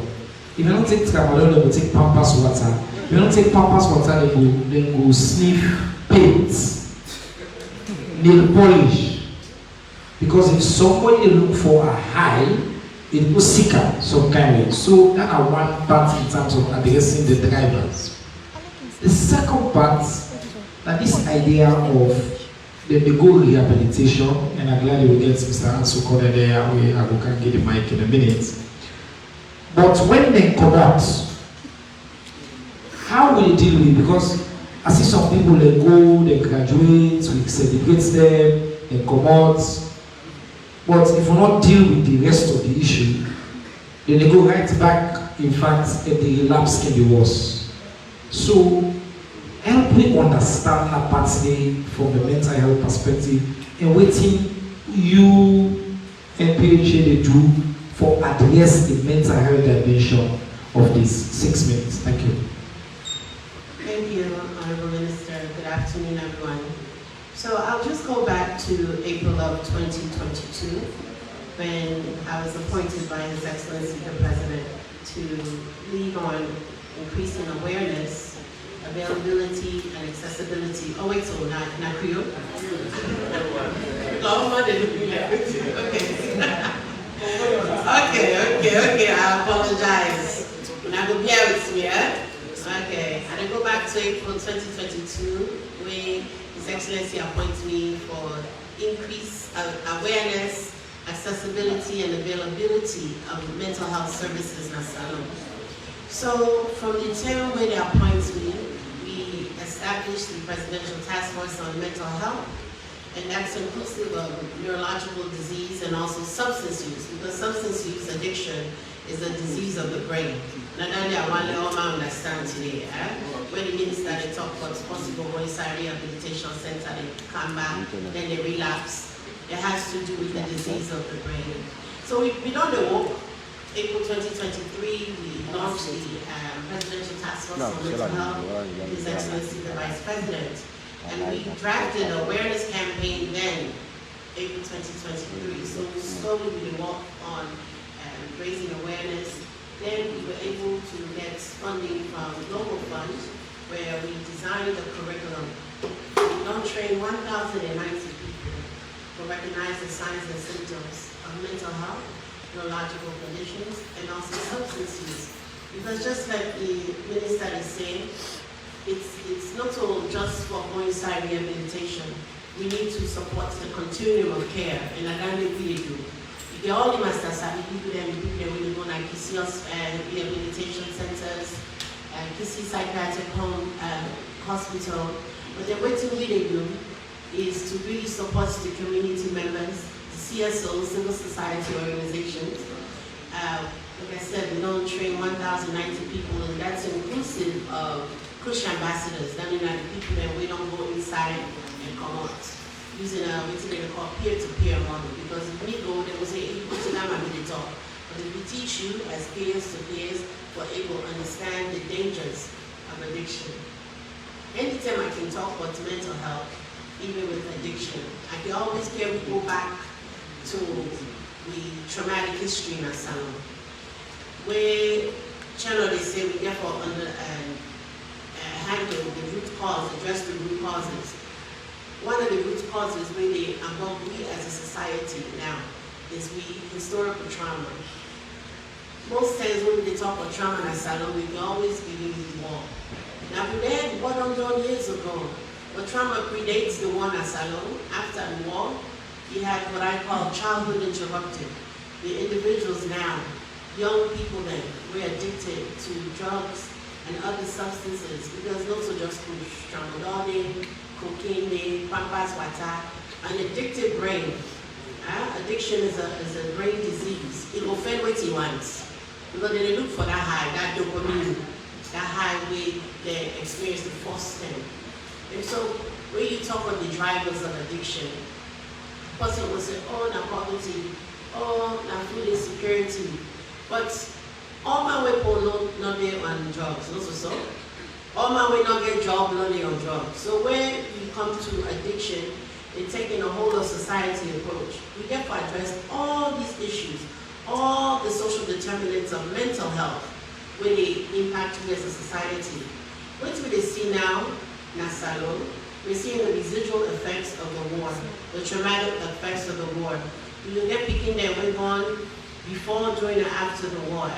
If they don't take Tramadol, they will take Pampas water. If they don't take Pampas water, they go sniff paint, nail polish. Because if somebody look for a high, it will seek out some kind of. So that are one part in terms of addressing the drivers. The second part, that this idea of the goal rehabilitation, and I'm glad you will get Mr. Ansu Koda there, I will can get the mic in a minute. But when they come out, how will you deal with it? Because I see some people, they go, they graduate, we celebrate them, they come out. But if we not deal with the rest of the issue, then they go right back, in fact, and the relapse can be worse. So, help me understand that part from the mental health perspective and waiting you and PHA they do for address the mental health dimension of this 6 minutes. Thank you. Thank you, Honorable Minister. Good afternoon, everyone. So I'll just go back to April of 2022 when I was appointed by His Excellency the President to lead on increasing awareness, availability, and accessibility. Oh wait, so not Creole? Okay, I apologize. Now go bear with me, eh? Okay, and I go back to April 2022 when His Excellency appointed me for increased awareness, accessibility, and availability of mental health services in Asylum. So from the time when they appointed me, we established the Presidential Task Force on Mental Health, and that's inclusive of neurological disease and also substance use, because substance use addiction is a disease of the brain. Not only I want to understand today, when it means that they talk about possible suicide rehabilitation center, they come back, then they relapse. It has to do with the disease of the brain. So we don't know April 2023, we launched the Presidential Task Force on Mental Health with His Excellency the Vice President. And we drafted an awareness campaign then, April 2023. So we slowly worked on raising awareness. Then we were able to get funding from Global Fund, where we designed a curriculum. We now train 1,090 people to recognize the signs and symptoms of mental health, neurological conditions, and also substance use. Because just like the minister is saying, it's not all just for going inside rehabilitation. We need to support the continuum of care, and I don't really do. You get all the masters, people that we go like KISI rehabilitation centers, KISI psychiatric home, hospital. But then what we do is to really support the community members, the CSOs, civil society organizations. Like I said, we don't train 1,090 people, and that's inclusive of Kush ambassadors. That means that the people that we don't go inside and come out using what they call peer-to-peer model. Because if we go, they will say, hey, put it down and we talk. But if we teach you as peers to peers, we're able to understand the dangers of addiction. Anytime I can talk about mental health, even with addiction, I can always go back to the traumatic history in our salon. Where channel they say we therefore handle the root cause, address the root causes. One of the root causes really among we as a society now is historical trauma. Most times when we talk about trauma in our salon, we can always begin with war. Now we had war done years ago, but trauma predates the war in our salon. After the war, you had what I call childhood interrupted. The individuals now, young people then, were addicted to drugs and other substances because those are just tramadol, cocaine, pampas water, an addicted brain. Addiction is a brain disease. It will offend what he wants. Because they look for that high, that dopamine, that high way they experience the first thing. And so when you talk about the drivers of addiction, a person will say, oh, now poverty, oh, now food insecurity. But all my way for not be on drugs, also so. All my way not get job, not be on drugs. So when you come to addiction, it's taking a whole of society approach. We get to address all these issues, all the social determinants of mental health, when they impact you as a society. What do we see now in our salon? We're seeing the residual effects of the war, the traumatic effects of the war. You get picking that went on before, during, and after the war.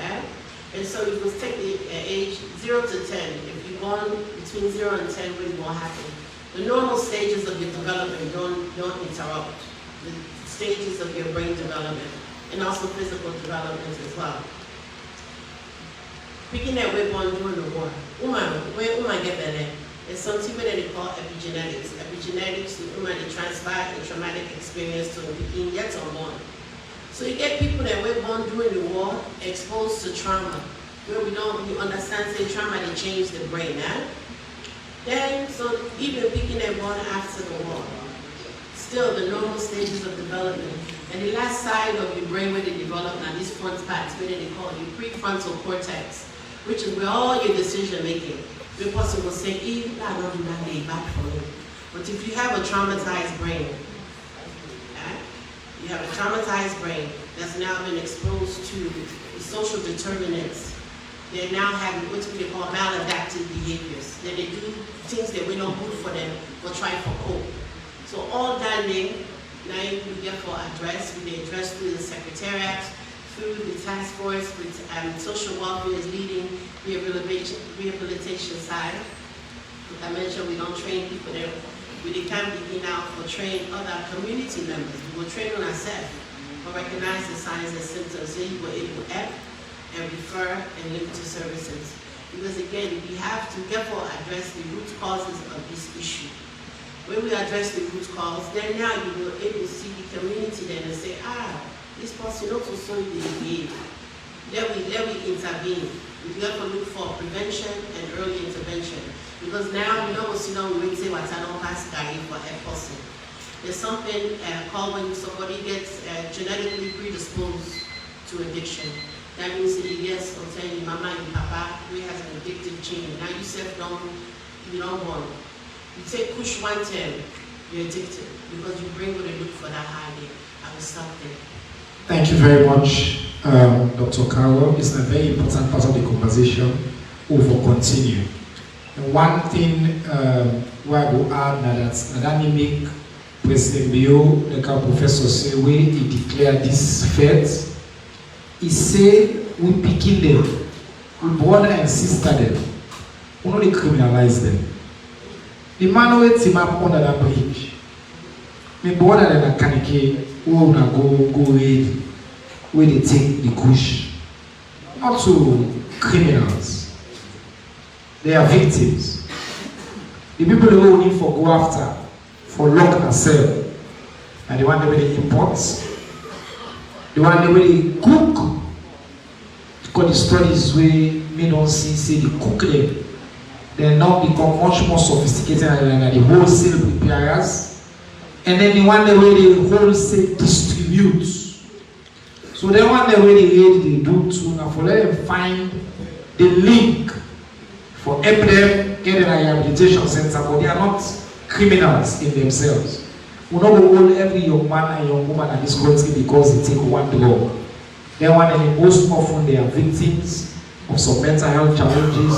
And so you must take the age 0 to 10. If you're born between 0 and 10, what will happen? The normal stages of your development don't interrupt the stages of your brain development and also physical development as well. Picking that we're born during the war. Where Uma get that? It's something that they call epigenetics. Epigenetics, they transfer a traumatic experience to the beginning yet unborn. So you get people that were born during the war exposed to trauma, where you understand, say trauma, they change the brain, Then, so even picking that born after the war, still the normal stages of development. And the last side of your brain where they develop now, these front parts, where they call your prefrontal cortex, which is where all your decision making. The person will say, I don't do that, they bad for me. But if you have a traumatized brain, you have a traumatized brain that's now been exposed to the social determinants. They now have what we call maladaptive behaviors. That they do things that we don't good for them, but try for cope. So all that thing, now we get for address, we address through the secretariat, through the task force, with social welfare is leading rehabilitation side. Like I mentioned, we don't train people there. We can't begin now for train other community members. We will train on ourselves, but recognize the signs and symptoms so you will able to act and refer and link to services. Because again, we have to therefore address the root causes of this issue. When we address the root cause, then now you will able to see the community then and say, this person also saw the behave. Let we intervene. We therefore look for prevention and early intervention. Because now we know we say what I don't pass guy for a person. There's something called when somebody gets genetically predisposed to addiction. That means that yes, I'm telling you, mama and papa, we has an addictive gene. Now you don't want. You take Kush 110, you're addicted because you bring what they look for that high day. I will stop there. Thank you very much, Dr. Carlo. It's a very important part of the conversation. We will continue. And one thing where I will add that make President Bio, the professor say, when he declared this fact, he said, we picking them, we brother and sister them, we not criminalize them. The man who team up under that bridge, my brother and a kanike, who wanna go read where they take the Kush, not to criminals. They are victims. The people who need for go after, for lock and sell, and the one that they import, the one that they cook. Because the studies we don't see the cook them, they now become much more sophisticated than the wholesale preparers, and then the one that they wholesale distribute. So the one that they do too now for let them find the link for help them get a rehabilitation center, but they are not criminals in themselves. We not go hold every young man and young woman at this country because they take one drug. They are one, and most often they are victims of some mental health challenges,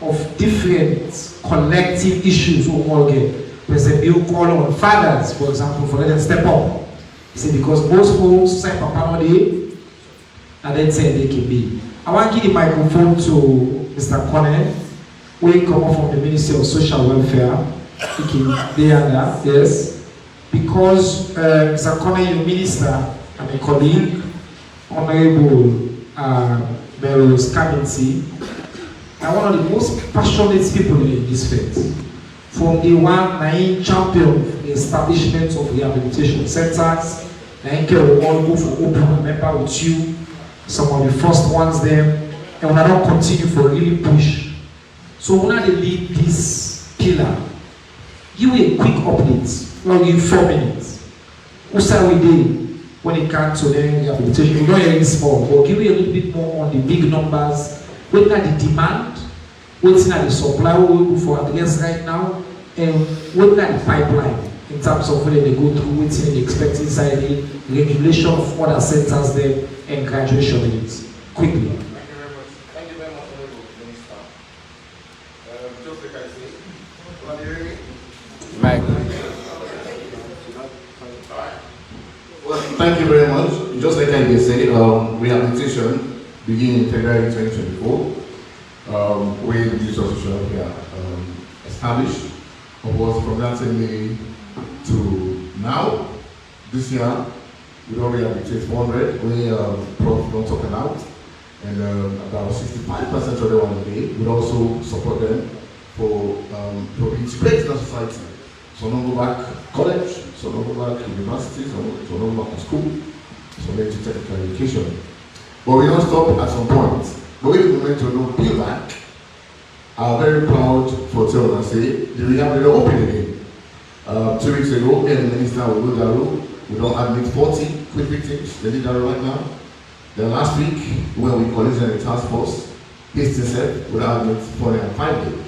of different collective issues who all get. President Bill call on fathers, for example, for let them step up. He said because most homes say papa no dey, and then say they can be. I want to give the microphone to Mr. Connell, who come up from the Ministry of Social Welfare. He can be under, yes. Because Mr. Connell, your minister and a colleague, Honorable Melrose Kabinsi, are one of the most passionate people in this field. From the one nine champion the establishment of rehabilitation centers, and will all go for open remember with you, some of the first ones there, and we don't continue for really push. So when I lead this pillar, give me a quick update, we'll give 4 minutes. What's our day? When it comes to the rehabilitation, we don't hear it small, but give me a little bit more on the big numbers. What are the demand? What's are the supply we do for address right now? And what are the pipeline in terms of whether they go through what's in the expect inside the regulation of other centers there and graduation rates? Quickly. Thank you very much, Honorable Minister. Just like I said, can you hear me? Well, thank you very much. Just like I said, rehabilitation beginning in February 2024, with the use of social media established. Of course, from that same day to now, this year, we don't rehabilitate 400. We Prof don't talk about, and about 65% of them on the day. We also support them for integrate in the society. So don't go back college, so don't go back to university, so don't go back to school, so they to technical education. But we don't stop at some point. But we need to know peel back. I'm very proud for telling us say the rehab will open again. 2 weeks ago, the minister will go down. We don't admit 40 quick victims. They did that right now. Then last week, when we collected the task force, East said we don't admit 405 days.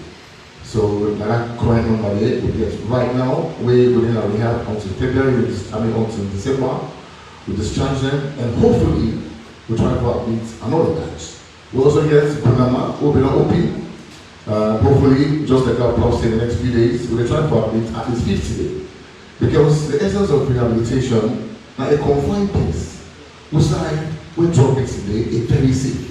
So that current number there, we get right now, we're going to rehab until February, until December, we discharge them, and hopefully we try to admit another batch. We also get Panama, we'll be not open. Hopefully, just like our prof said in the next few days, we'll try to admit at least 50 days. Because the essence of rehabilitation, now a confined place, we say we drop it today, it's very safe.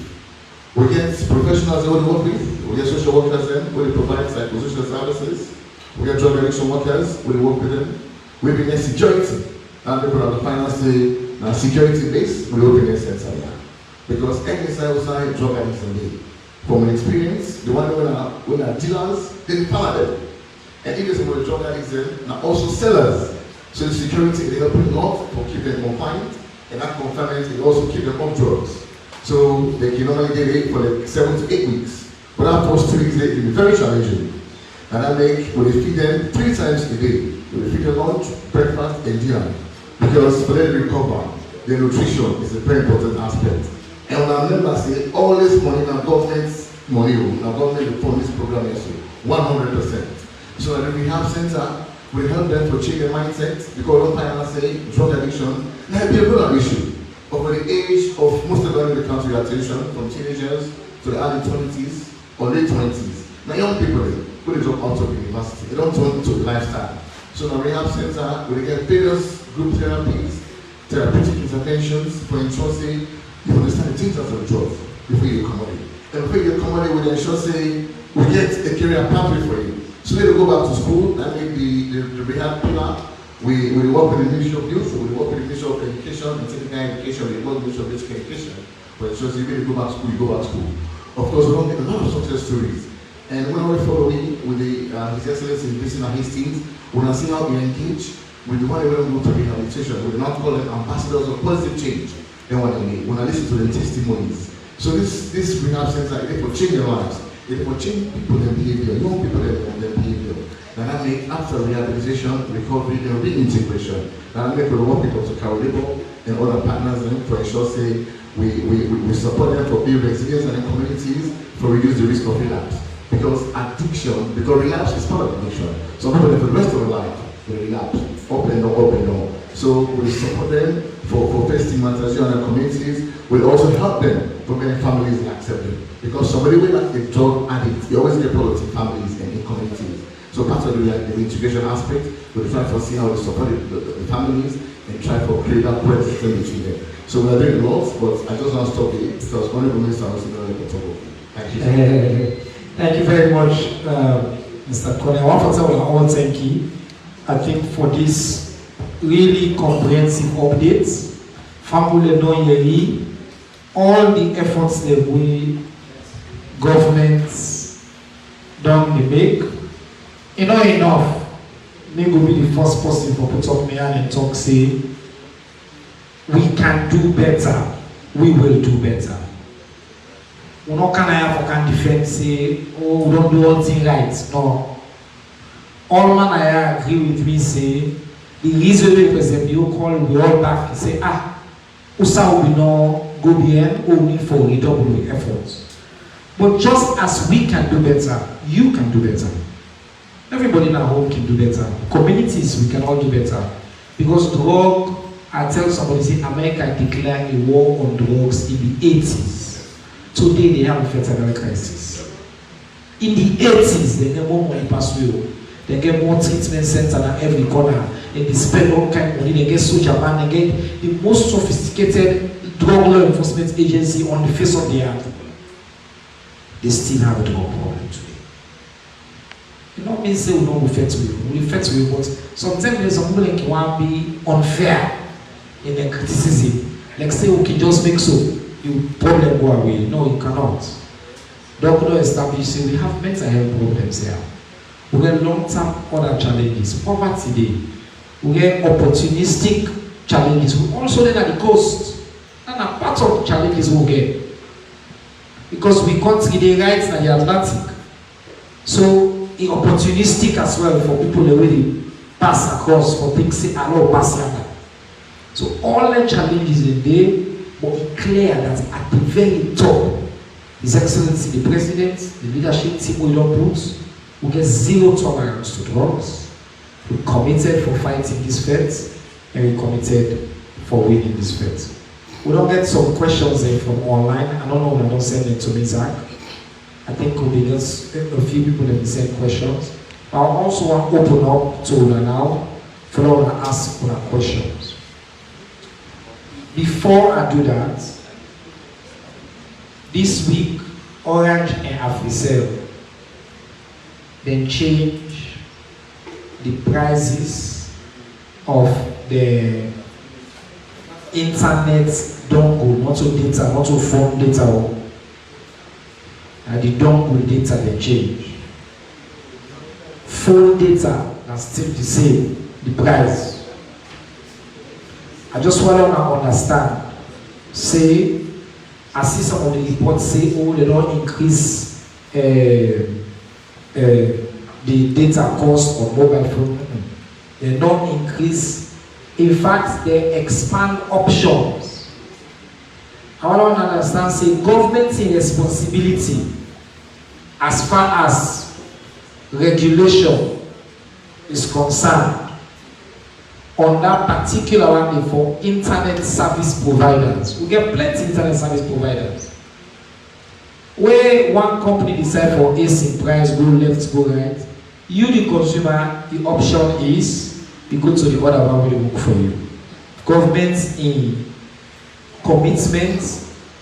We get professionals that we work with, we get social workers then, we provide psychosocial services, we get drug addiction workers, we work with them. We bring in security, and people have the finance say, now security base, we open a center here. Because any outside drug addiction day, from an experience, the one when are dealers, they follow them. And even some of the drug addicts then are also sellers. So the security, they help them not for keep them confined, and that confinement, they also keep them on drugs. So they can only get it for like 7 to 8 weeks. But that first 2 weeks, it will be very challenging. And I make, we feed them 3 times a day. We feed them lunch, breakfast, and dinner. Because for them to recover, their nutrition is a very important aspect. And when our members say all this money now government's money, now government will fund this program also, 100%. So at the rehab center, we help them to change their mindset because one time I say drug addiction, that be a real issue. Over the age of most of them in the country attention, from teenagers to the early 20s or late 20s. Now young people, who they drop out of university, they don't turn to the lifestyle. So in the rehab center, we get various group therapies, therapeutic interventions for ensure say you understand the dangers of drugs before you accommodate. And before you accommodate, we ensure say we get a career pathway for you. So they go back to school, that may be the rehab pillar. We work with the Ministry of Youth, we work with the Ministry of Education, and technical education, we work with the Ministry of Basic Education. But it's just, if you go back to school, you go back to school. Of course, we don't get a lot of success stories. And when we're following with the His Excellency in Visiting Hastings, we are seeing how we engage with the one who go to rehabilitation. We do not call them ambassadors of positive change. Then what they need. When I listen to their testimonies. So this rehab center is for changing lives. It's for changing people their behavior, young people their behavior. And that makes after rehabilitation, recovery, and reintegration. That makes we work people to Carolina and other partners for ensure say we support them for build resilience and in communities for reduce the risk of relapse. Because addiction, because relapse is part of addiction. Some people for the rest of their life will relapse, up and down. So we support them for face stigmatization in our communities. We also help them for many families and accept them. Because somebody with a drug addict, you always get problems in families and in communities. So part of the integration aspect, we try to see how we support the families and try to create that great system between them. So we are doing a lot, but I just want to stop it because Honorable Minister was going to talk. Thank you. Thank you very much, Mr. Kone. I want to tell all thank you. I think for this really comprehensive updates, Family knowing all the efforts that we governments don't make. Enough. Me go be the first person for put up me and talk say we can do better. We will do better. We no can defend say oh we don't do all things right. No. All man I agree with me say the reason we present you call we all back and say usa will be no go beyond only for redouble efforts. But just as we can do better, you can do better. Everybody in our home can do better. Communities, we can all do better. Because drug, I tell somebody, say America declared a war on drugs in the 80s. Today they have a fentanyl crisis. In the 80s, they get more money pass through. They get more treatment centers than every corner. And they spend all kind of money. They get soldier man. They get the most sophisticated drug law enforcement agency on the face of the earth. They still have a drug problem today. It not mean say we don't refer to you. We refer to you, but sometimes there's some people like you want to be unfair in their criticism. Like say we can just make so the problem go away. No, you cannot. Doctor established say we have mental health problems here. We get long-term other challenges, poverty day. We get opportunistic challenges. We also then at the coast. And a part of the challenges we get. Because we can't see the rights in the Atlantic. So it's opportunistic as well for people that really pass across for things say allow pass here. So all the challenges in there, but it's clear that at the very top, His Excellency the President, the leadership team we don't put, we get zero tolerance to drugs. We're committed for fighting this fight, and we're committed for winning this fight. We don't get some questions in from online. I don't know when I don't send it to me, Zach. I think we'll be just a few people that will send questions. I also want to open up to Una now for I want to ask Una questions. Before I do that, this week, Orange and Africell then change the prices of the internet dongle, not to data, not to phone data. And the dongle data they change. Phone data are still the same, the price. I just want to understand. Say, I see some of the reports say, oh, they don't increase the data cost of mobile phone. They don't increase. In fact, they expand options. I want to understand, say, government in responsibility as far as regulation is concerned on that particular one for internet service providers. We get plenty of internet service providers. Where one company decide for async price, go left, go right, you the consumer, the option is you go to the other one will work for you. Government in commitment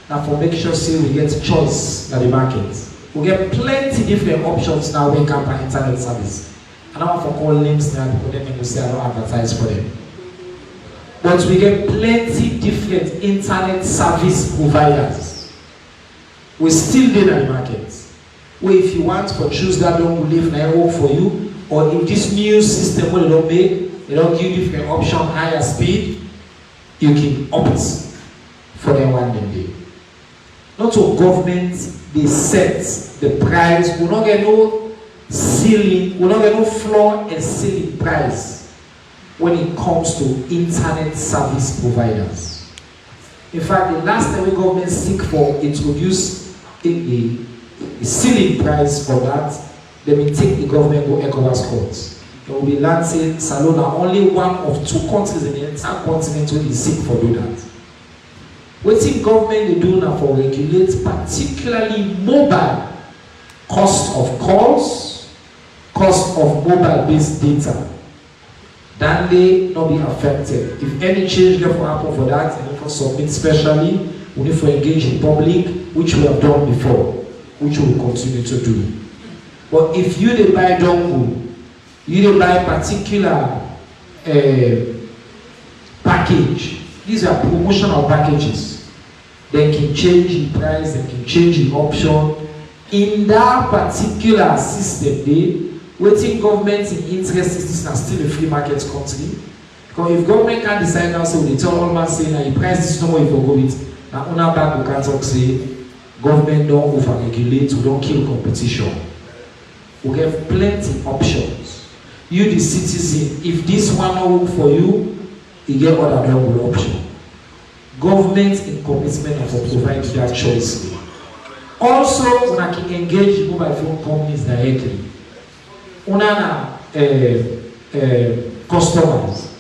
and for make sure say we get choice in the market. We get plenty different options now when we can buy internet service. I don't want to call names now because then they say I don't advertise for them. But we get plenty different internet service providers. We still need in the market. Where if you want to choose that don't live now work for you, or if this new system what they don't make, they don't give you different option, higher speed, you can opt for the one day. Not to government, they set the price. We don't get no ceiling, we don't get no floor and ceiling price when it comes to internet service providers. In fact, the last time the government seek for introduce a ceiling price for that, they may take the government go ECOWAS courts. They will be lancing Salona, only one of 2 countries in the entire continent will seek for do that. What the government they do now for regulate particularly mobile cost of calls, cost of mobile-based data, then they not be affected. If any change therefore happen for that, and if we submit specially, we need to engage in public, which we have done before, which we will continue to do. But if you dey buy dongle, you dey buy particular package, these are promotional packages. They can change in price, they can change in option. In that particular system, they waiting government in interest is this is still a free market country. Because if government can decide now, so they tell all man say now the price is no more if you go with. Now on our back we can talk say government don't over-regulate, we don't kill competition. We have plenty options. You the citizen, if this one not work for you, you get other double option. Government in commitment of provide that choice. Also, when I can engage mobile phone companies directly, una customers,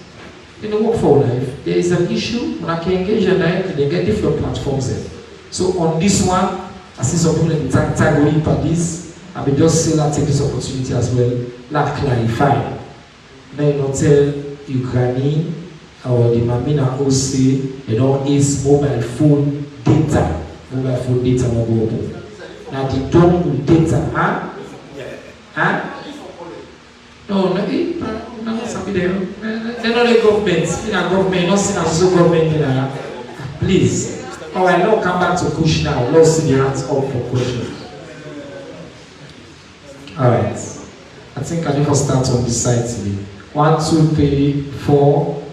in the work for life, there is an issue, when I can engage them directly, they get different platforms there. So on this one, I see some people in the tag going for this, I will just say that take this opportunity as well, like clarify. Now you not tell Ukraine or the Mamina OC, they don't use mobile phone data. Mobile phone data will go open. Now they don't data, huh? Huh? No, they're not the government. Government, not seen as government. Please. Alright, now come back to Kush now. Let's see the hands up for questions. Alright. I think I need to start on this side today. 1, 2, 3, 4.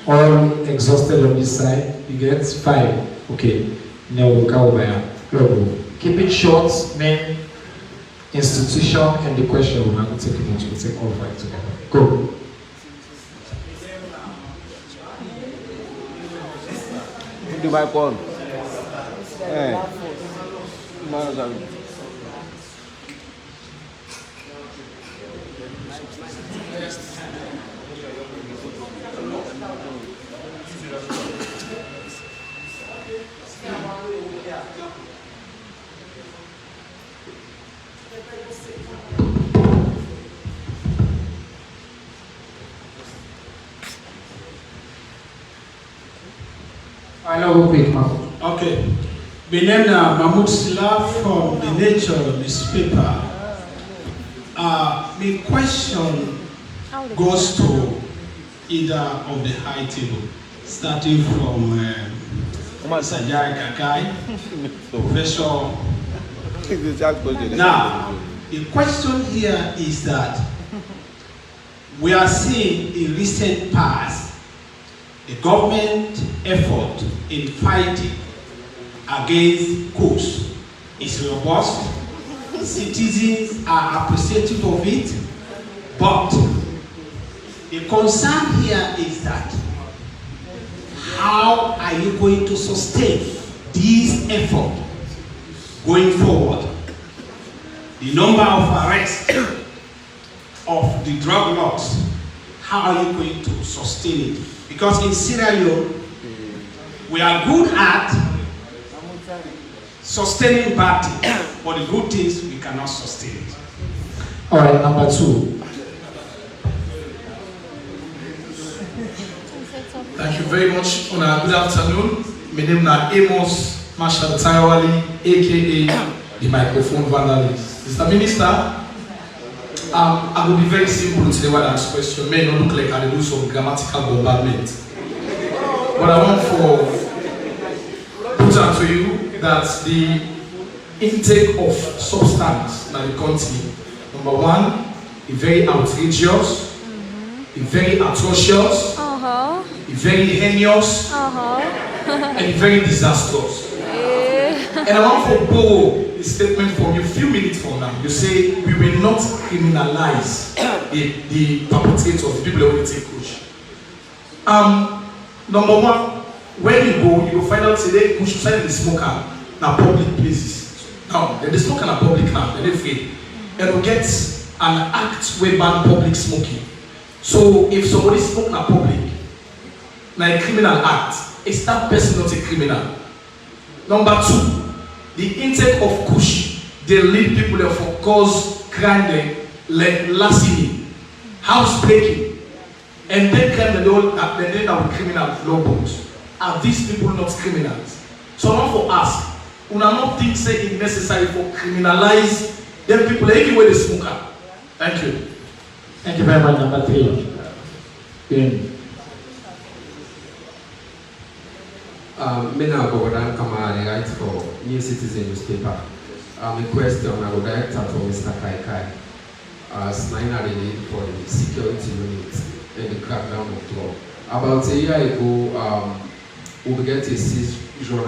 All exhausted on this side. You get 5. Okay. Now we'll go over here. Keep it short, name, institution, and the question. We're going to take it. We'll take all 5 together. Go. Do my phone. I know quick, Mahmoud. Okay. My name is Mahmoud Sila from the Nature newspaper. My question goes to either of the high table, starting from Sajai Kakai, Professor. Now, the question here is that we are seeing in recent past the government effort in fighting against Kush is robust. Citizens are appreciative of it, but the concern here is that how how are you going to sustain this effort going forward? The number of arrests of the drug lords, how are you going to sustain it? Because in Sierra Leone, we are good at sustaining bad things, but the good things we cannot sustain it. All right, number 2. Thank you very much. Good afternoon. My name is Amos Marshall Taiwali, aka the microphone vandalist. Mr. Minister, I will be very simple today when I ask question. May not look like I do some grammatical bombardment. But I want to put out to you that the intake of substance in the country, number 1, is very outrageous, is very atrocious, is very heinous, and very disastrous. And I want to borrow a statement from you a few minutes from now. You say we will not criminalize the perpetrators, the people that will take Kush. Number 1, when you go find out today Kush sign the smoker na public places. Now, they smoke in a public now, they're afraid. And we get an act where ban public smoking. So if somebody smoke in a public, na a criminal act, is that person not a criminal? Number 2, the intake of Kush, they lead people there for cause crime like larceny, house breaking, and then crime that they are criminal law books. Are these people not criminals? So I want to ask, we not think say it's necessary for criminalize them people anyway they smoker. Thank you. Thank you very much. Number 3. Mena Bogodan Kamari, write for New Citizen newspaper. A question I would like to for Mr. Kaikai as minor lead for the security unit in the crackdown of law. About a year ago, we get a seizure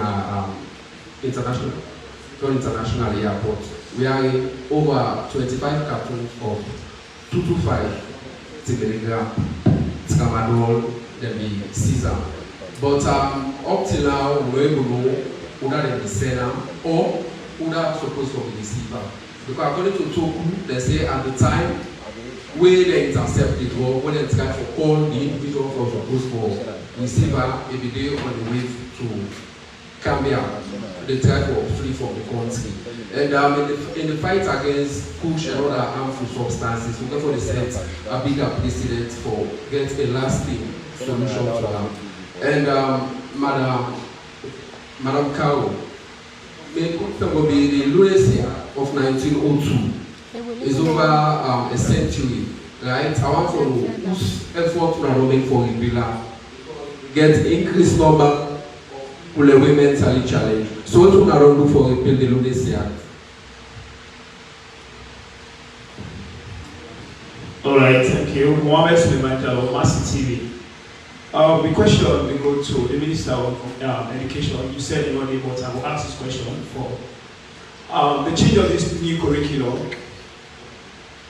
international airport. We are in over 25 cartons of 225 milligram tramadol, then be Caesar. But up till now, we don't even know whether they be sell or whether supposed to be receiver. Because according to Toku, they say at the time where they intercept the drug, when they try to call the individual who was supposed for receiver, every day on the way to Cambia, they try to flee from the country. And in the fight against Kush and other harmful substances, we therefore set a bigger precedent for get a lasting solution to them. And Madam Kao, the lunacy of 1902 is over a century, right? I want to know whose effort we are running for repealer get increased number will be mentally challenged. So what we are running for repeal the Lunacy Act? All right, thank you. Mohammed Suleiman of Massy TV. The question will go to the Minister of Education. You said you know but I will ask this question for the change of this new curriculum.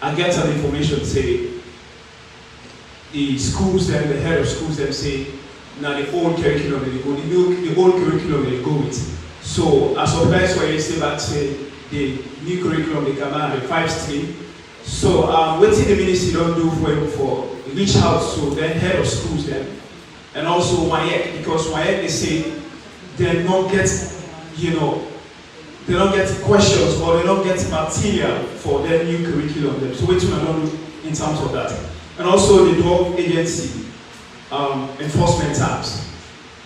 I get some information say the schools and the head of schools them say now the old curriculum they go, the old curriculum they go with. So as surprised why you say that say the new curriculum they come out the 5 stream. So what did the ministry don't do for reach out to the head of schools then? And also WAEC, because WAEC they say they don't get, they don't get questions or they don't get material for their new curriculum. So what do I do in terms of that? And also the drug agency enforcement tabs.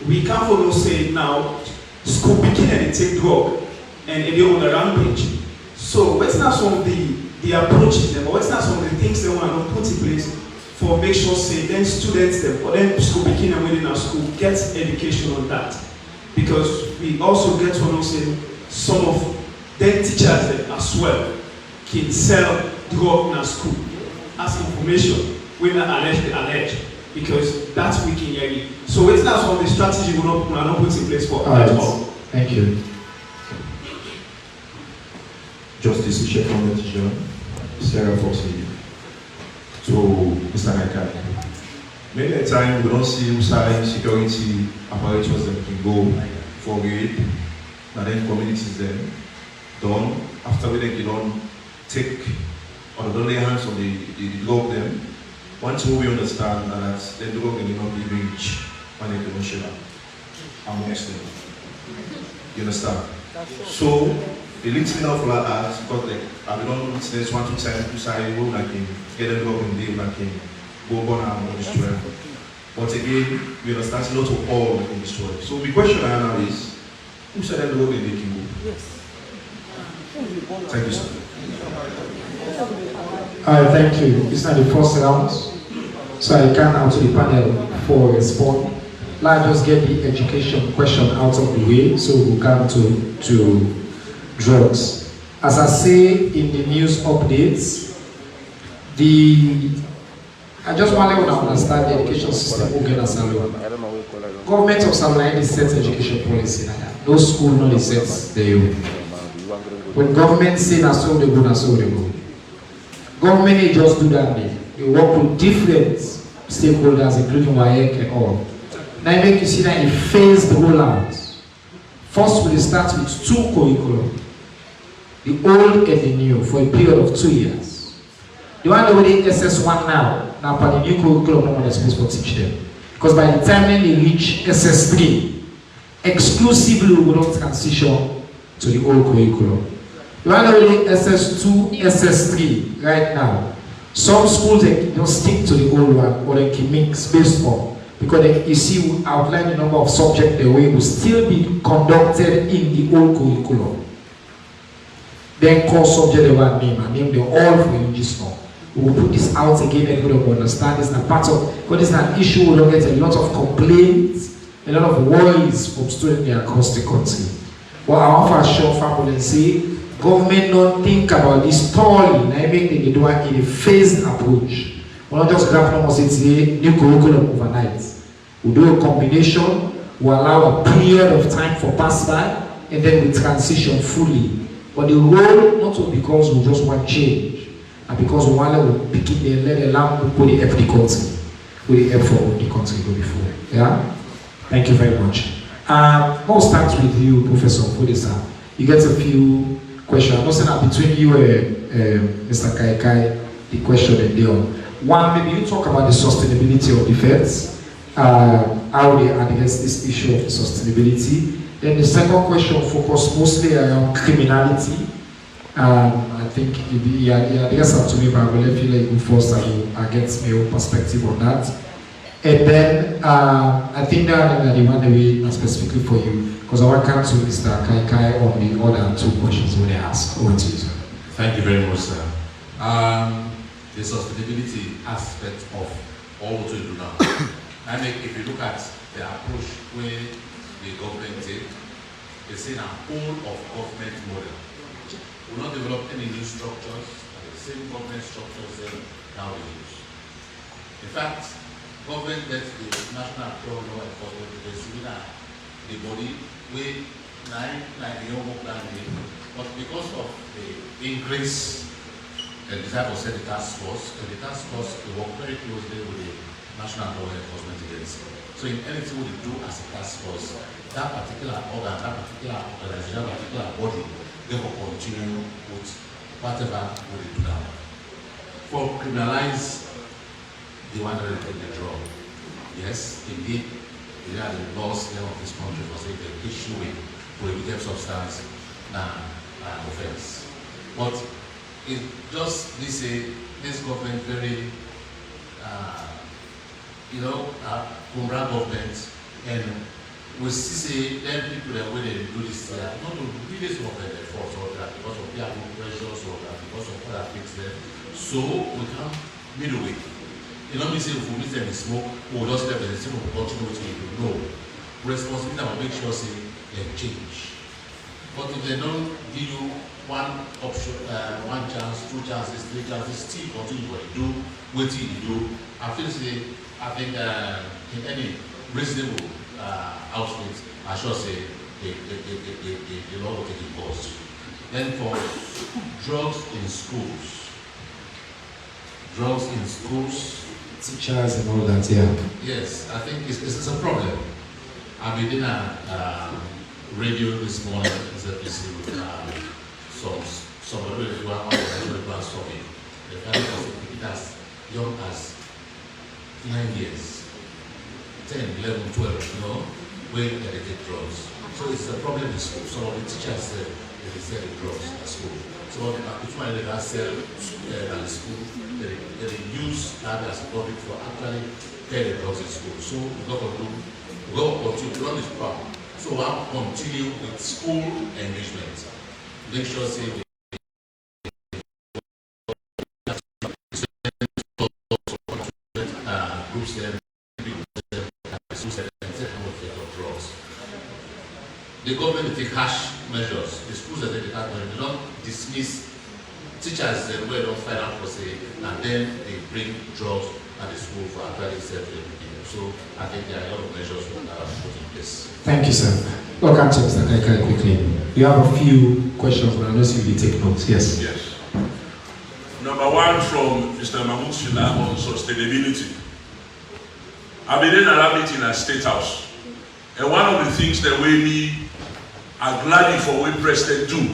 We can't follow say now school begin and they take drug and they on the rampage. So what's not some of the approaches them, or what's not some of the things they want to put in place for make sure say then students them or then school begin and within our school get education on that, because we also get to know say some of them teachers them as well can sell drug in our school as information when alleged because that's we can hear you. So it's not some of the strategy we not put in place for that all. Thank you. Justice Sheffield John, Sarah Foxley. To Mr. Nakai. Many a time we don't see inside security apparatus that can go for raid, and then communities then done. After we then don't take or don't lay hands on the drug them. Once we understand that the drug will not be reached when they don't share amongst them. You understand? So the leads me now for that because like I don't witness 1 2 times to say we can get them drug in there, we can go on and destroy. But again, we understand not to all we can destroy. So the question I have is, who said that drug in they can go? Yes. Thank you, sir. Thank you. It's not the first round, so I can out to the panel for respond. Let's just get the education question out of the way so we come to drugs. As I say in the news updates, I just want to understand the education system again as Government of Salona is set education policy. No school, no sets there. When government say na so they go, na so they go. Government they just do that. They work with different stakeholders, including WAEC and all. Now I make you see that it phased the rollout. First, we start with 2 curriculum, the old and the new, for a period of 2 years. The one already SS1 now for the new curriculum, no one is supposed to teach them. Because by the time they reach SS3, exclusively we will not transition to the old curriculum. You are already SS2, SS3 right now. Some schools they don't stick to the old one or they can mix based on because they, you see we outline the number of subjects the way will still be conducted in the old curriculum. Then core subject they want name and name them all for religious law. We will put this out again and everybody will understand it's not part of because it's an issue we don't get a lot of complaints, a lot of worries from students across the country. Well, I want to assure family and say government don't think about this thoroughly. I make them do it in a phased approach. We don't just grab numbers and say new curriculum overnight. We do a combination, we allow a period of time for pass by, and then we transition fully. But the role, not because we just want change, and because we want to pick it and let the lamp put the help the country, with the effort of the country go before. Yeah? Thank you very much. I'll start with you, Professor Fodesa. You get a few questions. I'm not saying that between you and Mr. Kaikai, the question and Leone. One, maybe you talk about the sustainability of defense, how they address this issue of sustainability. Then the second question focused mostly around criminality. I think you addressed that to me, but I will let you first and get my perspective on that. And then I think that the one that we specifically for you, because I want to come to Mr. Kaikai on the other 2 questions when they ask. Over to you, sir. Thank you very much, sir. The sustainability aspect of all what we do now. I mean, if you look at the approach where the government take, it's in a whole of government model. We will not develop any new structures, the same government structures that now we use. In fact, government lets the National Law Enforcement Agency, the body, with 9 young planning, but because of the increase in the desire to set the task force, we work very closely with the National Law Enforcement Agency. So in anything we do as a task force, that particular organ, that particular organization, that particular body, they will continue with whatever we do now. For criminalize the one that take the drug. Yes, indeed, they are the laws of this country for saying the issue with prohibited substance and offense. But it just this government very Kumbra government, and we see then people that when they do this not to really some of them efforts or that because of their pressures or that because of other things there. So we come midway. You know, we say if we meet them in smoke, we'll just let them say we'll continue with it. No. Responsibility will make sure say they change. But if they don't give you one option, 1 chance, 2 chances, 3 chances, still continue what you do, what you do. I think in any reasonable outfit, I should say the law will take it course. Then for drugs in schools, drugs in schools. Teachers and all that, yeah. Yes, I think it's a problem. I've been in a radio this morning, SFPC, with somebody who are on the stopping. The family was as young as 9 years, 10, 11, 12, you know, when they get drugs. So it's a problem in school. Some of the teachers say they sell the drugs at school. Some of the people they can sell at school, they use that as a topic for actually pay the drugs in school. So we're going to continue to run this problem. So I'll continue with school engagement. Make sure say groups there, drugs. The government take harsh measures. The schools that they don't dismiss teachers where they don't find out for say, and then they bring drugs at the school for actually self-education. So I think there are a lot of measures that are put in place. Thank you, sir. Welcome to Mr. Kaikai quickly. You have a few questions, but I know you will take notes. Yes. Yes. Number one from Mr. Mahmoud Shila on sustainability. I've been in a meeting at State House, and one of the things that we are glad for what President do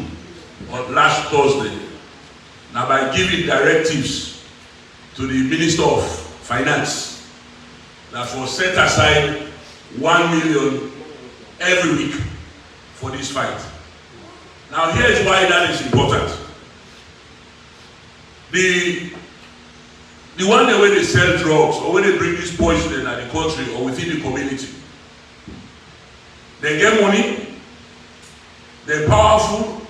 on last Thursday, now by giving directives to the Minister of Finance that was set aside 1 million every week for this fight. Now here is why that is important. The one way they sell drugs or when they bring this poison in the country or within the community, they get money, they're powerful,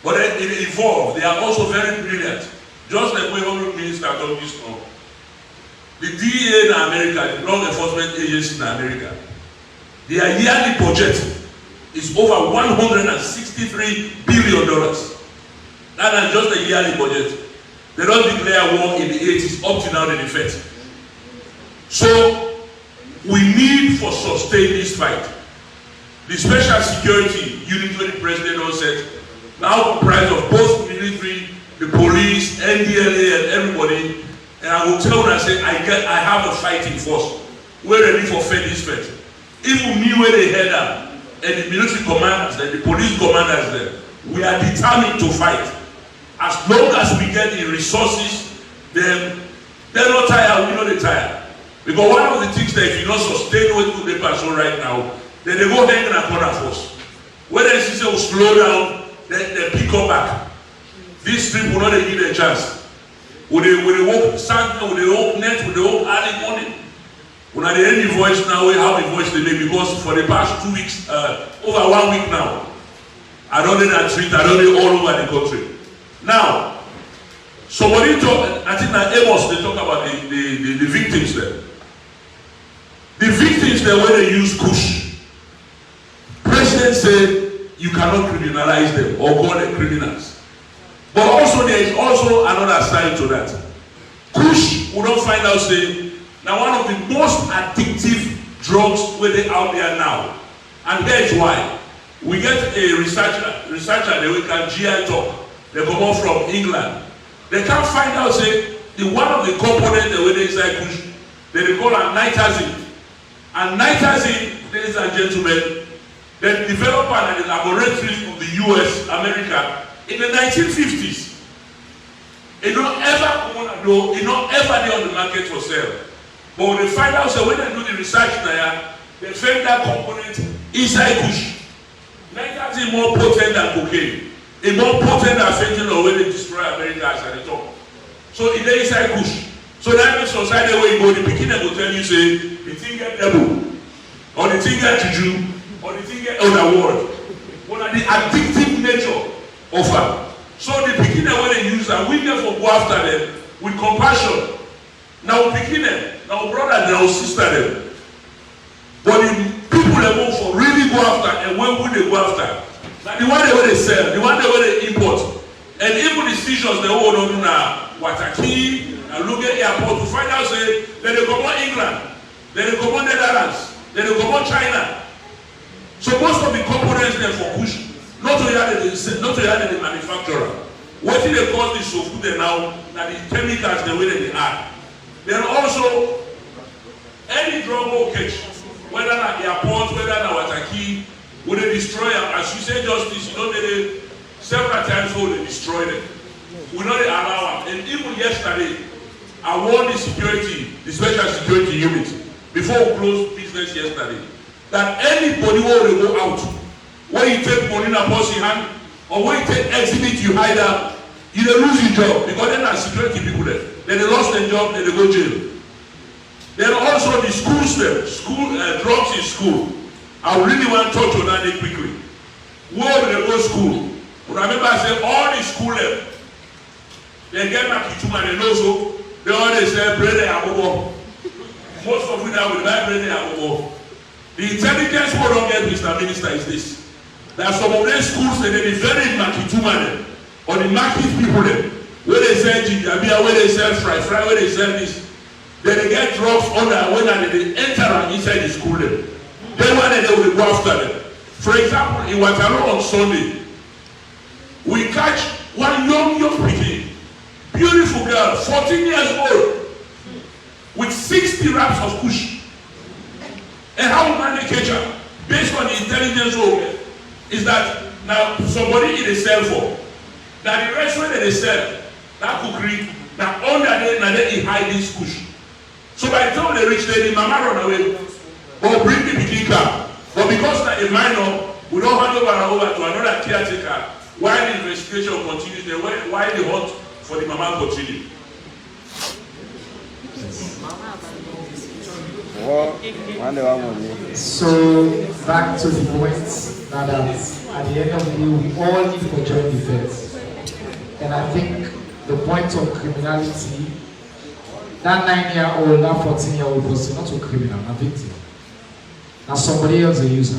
but they evolve. They are also very brilliant. Just like we Honorable Minister told this now. The DEA in America, the Drug Enforcement Agency in America, their yearly budget is over $163 billion. That is just the yearly budget. They don't declare war in the 80s, up to now they defend. So we need for sustain this fight. The special security unit where the president also said, now comprised of both military, the police, NDLA, and everybody. And I will tell them, I say, I have a fighting force. We're ready for fair this fight. Even me where they head up, and the military commanders, and the police commanders there, we are determined to fight. As long as we get the resources, then they're not tired, we know they're tired. Because one of the things that if you not sustain what they pursue right now, then they go hang in a corner for us. Whether the system will slow down, then they pick up back. This trip will not give them a chance. Will they walk Sunday, will they walk net, will they walk early morning? When I hear the voice now, we have the voice they make because for the past 2 weeks, over 1 week now, I don't know that street, I don't know all over the country. Now, somebody talk, I think that Amos, they talk about the victims there. The victims there when they use Kush. President said you cannot criminalize them or call them criminals. But also there is also another side to that. Kush will not find out say, now one of the most addictive drugs where they out there now. And here's why. We get a researcher that we can GI talk. They come out from England. They can't find out say the one of the components that they inside Kush, they call it nitazine. And nitazine, ladies and gentlemen, they developed in the laboratories of the US, America, in the 1950s. It not ever on the market for sale. But when they find out, so when they do the research there, they find that component inside Kush. Nitazine is more potent than cocaine. It's more potent than fentanyl when they destroy America as at the top. So it is inside Kush. So that means society where you go, the beginner will tell you, say, the thing get devil, or the thing get juju, or the thing get other word. What are the addictive nature of her? So the beginner when they use them, we therefore go after them with compassion. Now beginner, now brother, now sister them. But the people they want for really go after, and when would they go after? Now the one they sell, the one they import, and even the stations they hold on now, Wataki, and look at airport to find out say then they come on England, then they come on Netherlands, then they come on China. So most of the components there for Kush, not to the manufacturer, What did they cause the sofu there now? That the chemicals the way that they add. Then also any drug will catch, whether at airport, whether at Wataki, when they destroy them, as you say justice, you know they several times when they destroy them. We know they allow them. And even yesterday, I warned the security, the special security unit, before we closed business yesterday, that anybody who will go out, when you take money in a person hand, or when you take exhibit, you hide out, you don't lose your job, because then are security people there. Then they lost their job, then they go jail. Then also the schools there, drugs in school. I really want to touch on that quickly. Where they go to school? But I remember I said all the school there, they get back to and they know so, they always say bread and abobo. Most of you now will buy bread and abobo. The intelligence we don't get, Mr. Minister, is this. That some of these schools, they be very market or the market people there, where they sell ginger beer, where they sell fry, where they sell this. Then they get drugs on their way and they enter inside the school there. Then one day they will go after them. For example, in Waterloo on Sunday, we catch one young pikin, beautiful girl, 14 years old, with 60 wraps of Kush. And how will man catch her? Based on the intelligence we get, is that now somebody in a cell phone. Now the restaurant that they sell, that cookery, now under there, now they hide this Kush. So by the time they reach there, the mama run away, or bring the bikini car. But because they're a minor, we don't hand over to another caretaker while the investigation continues there, while the hunt for the mama continues. So back to the point now that at the end of the day we all need for joint defense. And I think the point of criminality, that 9-year-old, that 14-year-old person, not a criminal, a victim. Now somebody else a user.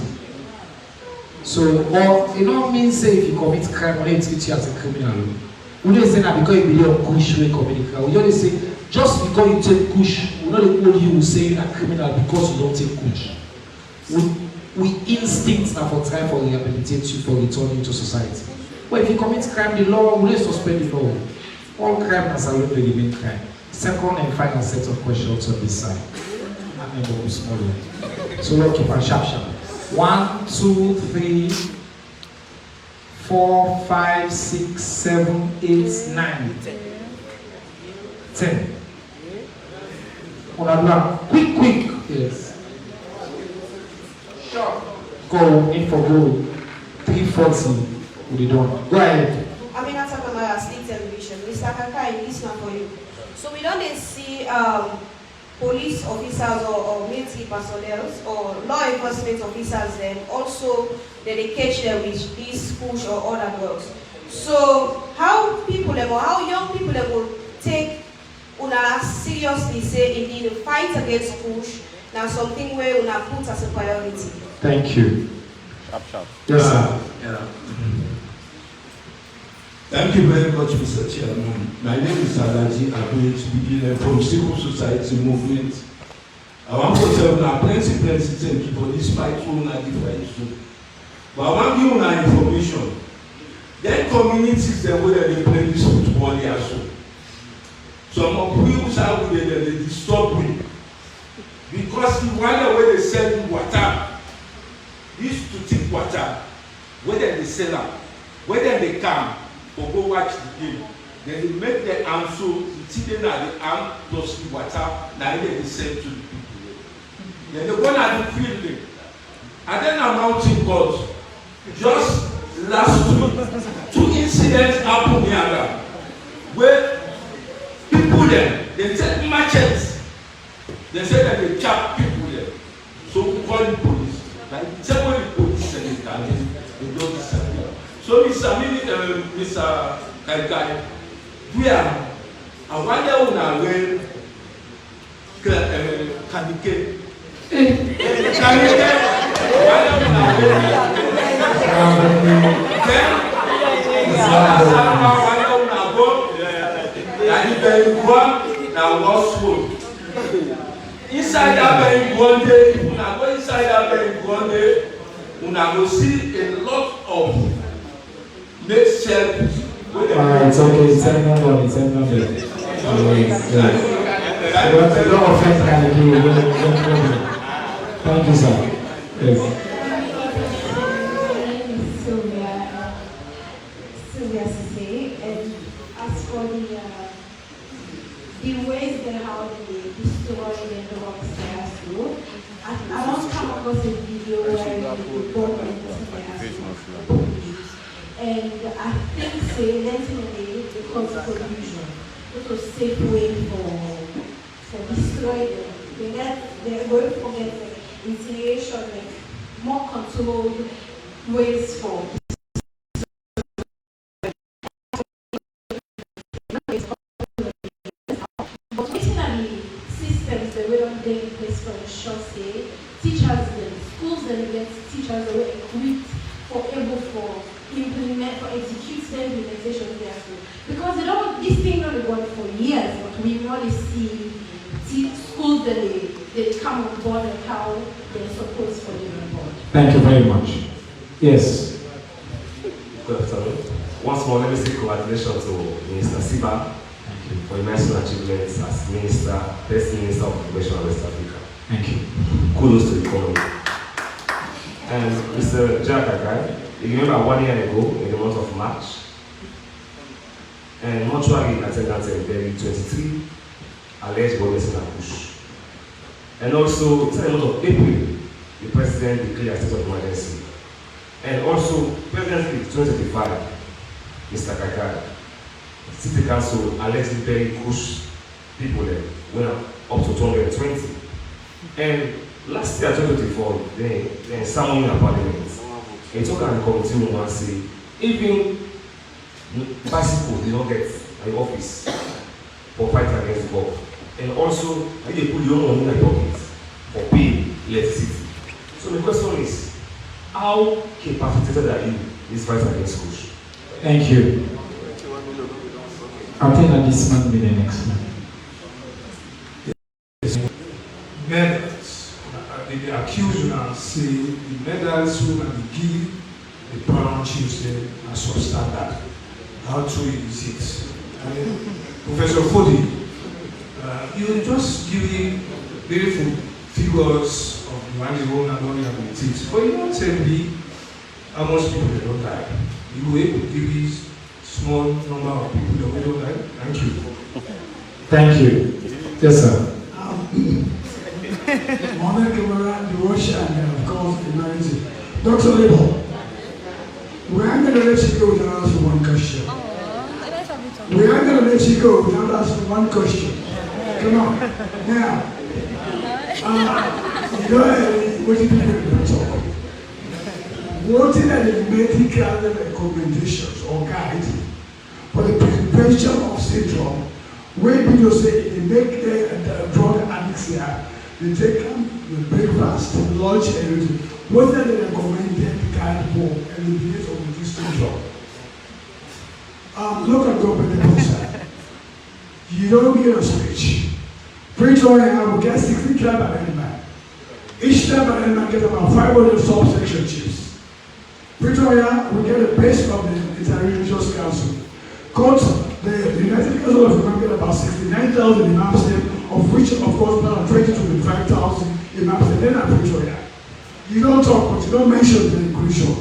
So, or you know means say if you commit crime, we don't treat you as a criminal. We don't say that because you believe on Kush we commit crime. We don't say just because you take Kush, we don't hold you say you're a criminal because you don't take Kush. We instinct now for try for rehabilitate you for returning to society. But if you commit crime, the law will suspend the law. All crime has a lot to remain crime. Second and final set of questions on this side. I'm going to small one. So we'll keep on sharp. 1, 2, 3, 4, 5, 6, 7, 8, 9, 10. Quick. Yes. Sure. Go in for goal. 340. We don't. Go ahead. I mean, that's a state television. Mr. Kakai, this one for you. So we don't see police officers or military personnel or law enforcement officers then also they catch them with these push or other drugs. So how people or how young people will take una seriously say indeed the fight against push now something where una put as a priority. Thank you. Sharp. Yes, sir. Yeah. Thank you very much, Mr. Chairman. My name is Alaji Abuye from Civil Society Movement. I want to tell you plenty thank you for this fight for una different issue. But I want to give you information. Then communities that where they play this football here so. Some of people are with they disturb me. Because the one where they sell water, used to take water, whether they sell them, whether they come or go watch the game, then they make the arm so sitting at the arm plus the water, now they sell to the people. Then they go at the field, and then a mountain God. Just last week, 2 incidents happened here where people there, they take machetes. They say that they chop people there. So we call the police. Like several police and they don't disappear. So Mr. Kaikai, we are I wonder when Kanike. Inside that bank one day, if you go inside that bank one day, you go see a lot of makeshift It's okay, it's another. Don't offend Kaliki, thank you, sir. Yes. And as for the ways that how they destroy the rocks there too, I don't come across a video where the government and I think say definitely because of pollution, it was a safe way for destroy them. They're going to get incineration, like more controlled ways for. But basically, systems that we don't take in place for a short stay, teachers them, schools that get teachers that were equipped for able for implement, for execute the implementation there too. Because they don't, this thing not going for years, but we want to see schools that they come on board and how they're supposed to live on board. Thank you very much. Yes. Good afternoon. Once more, let me say congratulations to Minister Siba for immense achievements as Minister, Best Minister of Information of West Africa. Thank you. Kudos to the economy. And Mr. Jakakai, you remember 1 year ago in the month of March, and mortuary attendants in Berry 23 alleged violence in Kush. And also, in the month of April, the President declared a state of emergency. And also, President 2025, Mr. Kakai, City Council allegedly buried Kush people there, went up to 220. And last year, 2024, then someone in the parliament, he took on the committee room and say, even bicycles, they don't get an office for fight against God. And also, they put your own money in your pocket for paying electricity. So the question is, how capacitated are you in this fight against Kush? Thank you. I think that this man will be the next one. Medals. The accused now say the medals will give the Brown Tuesday as substandard. How true is it? Professor Fodi, you just give beautiful figures of the animal and vulnerabilities, but you don't tell me how much people they don't die. You were able to give me small number of people that don't die. Thank you. Thank you. Yes, sir. Mohamed Kamara, the Russia, and of course the United. Dr. Label, we are going to let you go without asking one question. We are going to let you go without asking one question. Come on. Now, you know what you people talk. What are the medical recommendations or guides for the prevention of syndrome where people say they make the drug addicts here, they take the breakfast, lunch, and everything. What are the recommended guide for elimination of this syndrome? Look at government concern. You don't get a speech. Pretoria will get 60 club at any man. Each club at any man gets about 500 subsection chiefs. Pretoria will get a base of the Interreligious Council. The United Council of Imams get about 69,000 imams, of which, of course, now 20 to 25,000 imams, and then at Pretoria. You don't talk, but you don't mention the inclusion.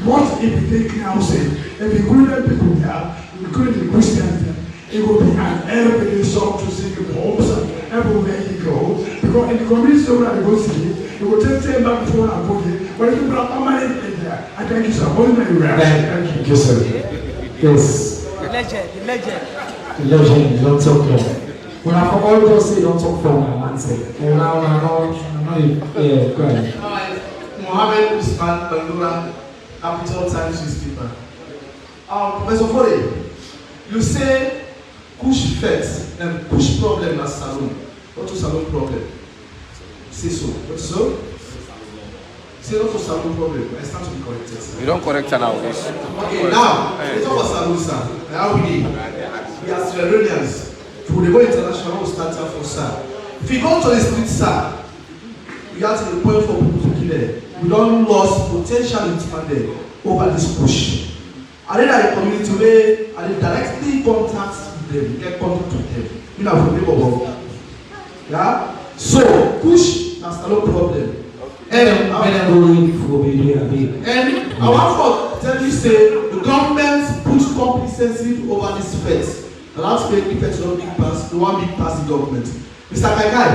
What if we take now say, if we include people there, including the Christians there, it will be an everyday song to sing in the homes and everywhere you go. Because in the community where I go see it will take 10 back before I go there, but if you are permanent in there, I thank you, sir. What is my reaction? Thank you, sir. Yes. The legend. The legend, don't talk more. When I all those say don't talk for my answer. And now I know, yeah, go ahead. Mohammed Usman Bandura, Capital Times newspaper. Professor Fode, you say Kush first and Kush problem as saloon. Not to saloon problem. Say so. What so? Say not to saloon problem. I start to be corrected. You don't correct her now. Okay, now let's talk about saloon, sir. Now we are Sierra Leoneans. If we go international, we'll start out for sir. If you go to the street, sir, you have to the point for people to kill them. We don't lose potential in there over this push. I dey like community where I dey directly contact them, get contact with them. You know, from people. Yeah. So push na salon problem. And I want to tell you, say the government put complacency over this first. The last page effect don't big pass, the one big pass the government. Mr. Kaikai,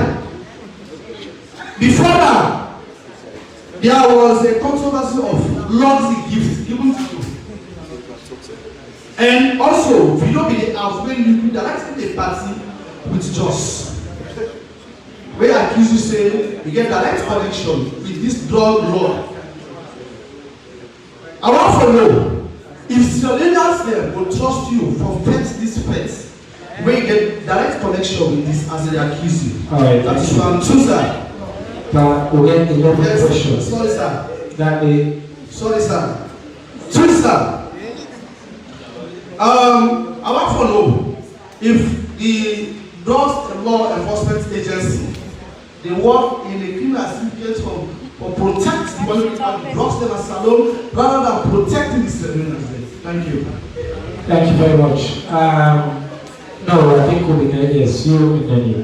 before that, there was a controversy of luxury gifts given to you. And also, if you don't be the house when you directly a party with Joss. Where accuse you say you get direct connection with this drug lord. I want to know if your leaders there will trust you for this first. Where you get direct connection with this as they accuse you. Alright, that is one true sir. But we get 11 questions. Sorry sir. Sorry sir. True sir. I want to know if the law enforcement agency they work in a criminal syndicate for protect the one who drugs them as salon rather than protecting the criminals. Thank you. Thank you very much. No, I think we'll be there. Yes, you and then you.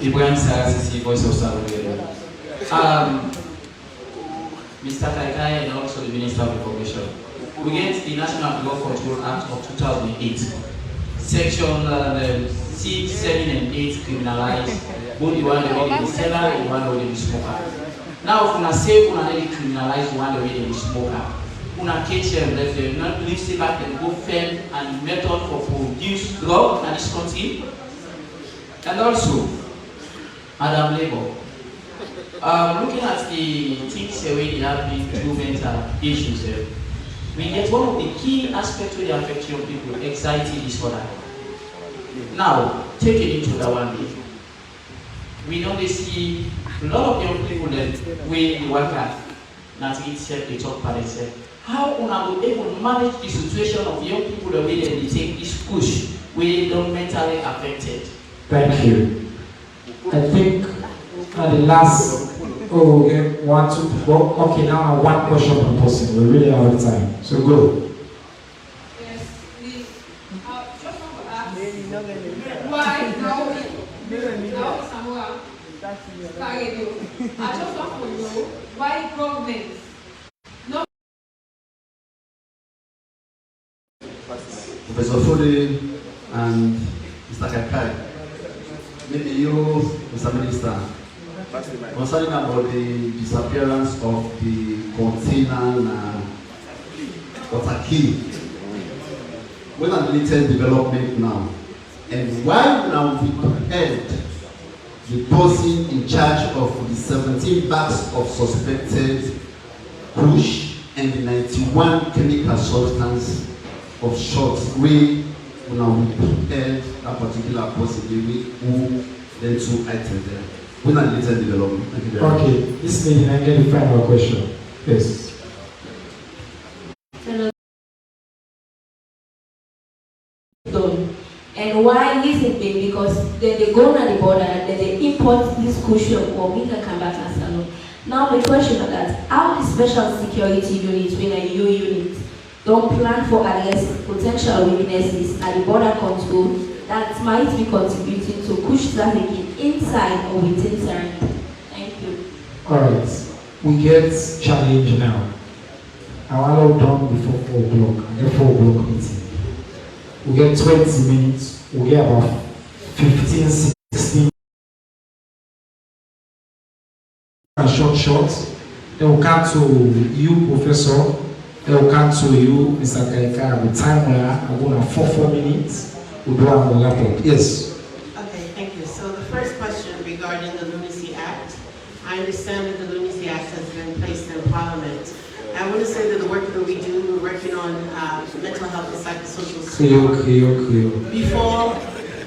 Ibrahim Sarasisi, Voice of Salvador. Mr. Kaikai and also the Minister of Information. We get the National Drug Control Act of 2008. Section 6, 7, and 8 criminalize both the one that is the seller and the one that is the smoker. Now, if we say we want to criminalize the one that is the smoker, we catch them, let them not leave back and go firm and method for produce drug in this country. And also, Madam Labor, looking at the things where they have been through mental issues, we get one of the key aspects where they affect young people, anxiety disorder. Now, take it into that one day. We know they see a lot of young people that we work at, not itself, they talk about themselves. How are we able to manage the situation of young people the way they take this push, where they don't mentally affected? Thank you. I think the last, okay, 1, 2, 4. Okay, now one question per person. We really have time. So go. Yes, please. Just want to ask why now Samoa Radio. I just want to know why government not. Professor Fode and Mr. Kakai, maybe you, Mr. Minister, concerning about the disappearance of the container water key. When a little development now, and why now we prepared the person in charge of the 17 bags of suspected Kush and the 91 chemical substance of shots we now we prepared that particular person who then two items there. When a little development. Thank you very much. Okay, this lady, I get the final question. Yes. And why listen babe? Because then they go on the border and then they import this cushion or we can come back and salon. Now the question is that how the special security units when a new unit don't plan for arrest potential witnesses at the border control that might be contributing to push trafficking inside or within terrain. Thank you. Alright. We get challenge now. Our law done before 4 o'clock. I get 4 o'clock meeting. We get 20 minutes, we get about 15, 16 short. Then we'll come to you, Professor. Then we'll come to you, Mr. Kaika. With time I'm going to 4 minutes. We'll do our laptop. Yes. Okay, thank you. So the first question regarding the Lunacy Act. I understand that the Lunacy Act has been placed in Parliament. I want to say that the work that we do, we're working on mental health and psychosocial support before,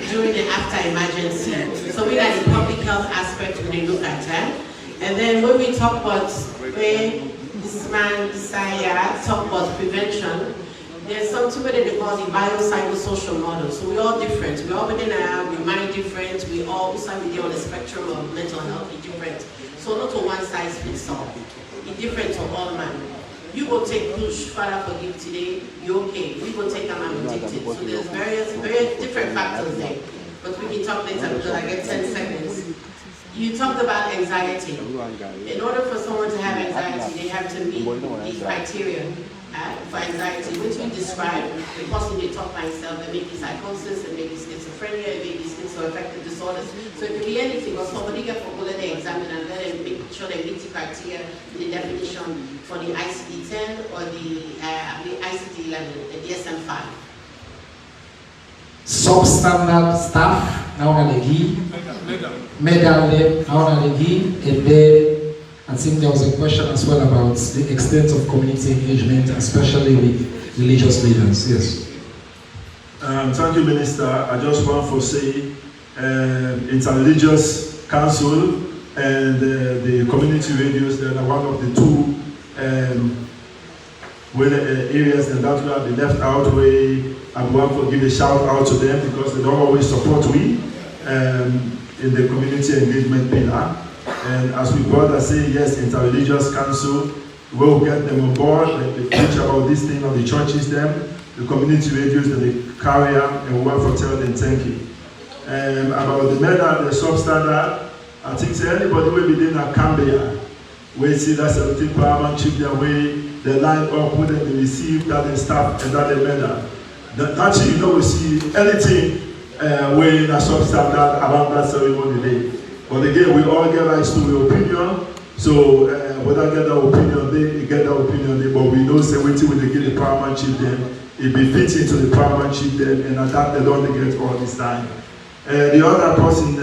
during, and after emergency. So we got the public health aspect when they look at that. And then when we talk about where this man, Isaiah, talk about prevention, there's something that they call the biopsychosocial model. So we're all different. We're all within we mind different. We all be on the spectrum of mental health, different. So not a one size fits all. It's different to all men. You go take Kush, Father forgive today, you okay. We go take him and addicted. So there's very different factors there. But we can talk later because I get 10 seconds. You talked about anxiety. In order for someone to have anxiety, they have to meet the criteria for anxiety, which we describe. The person they talk by himself, they make psychosis, they make schizophrenia, they make schizoaffective disorders. So it could be anything, or somebody get for bullet, they examine and let them make sure they meet the criteria, the definition for the ICD-10 or the ICD-11, the DSM-5. Substandard staff, now on the key. Medal lab, now on the key. And then I think there was a question as well about the extent of community engagement, especially with religious leaders. Yes. Thank you, Minister. I just want to say Interreligious Council and the community radios, they are one of the two areas that will be left out where I want to give a shout out to them because they don't always support me in the community engagement pillar. And as we brothers say, yes, Interreligious Council, we'll get them on board, they preach about this thing on the churches, them, the community radios that they carry out, and we want to tell them thank you. About the medal, the substandard, I think anybody will be in a Cambia, we see that 17 paramount chief their way, they line up with them, they receive that they staff and that they medal. Actually, you know, we see anything way in a substandard around that ceremony day. But again, we all get rights to the opinion. So whether get that opinion, they get that opinion. They, but we know say waiting when they get the paramount chief then, it be fitting to the paramount chief then, and at that they don't get all this time. The other person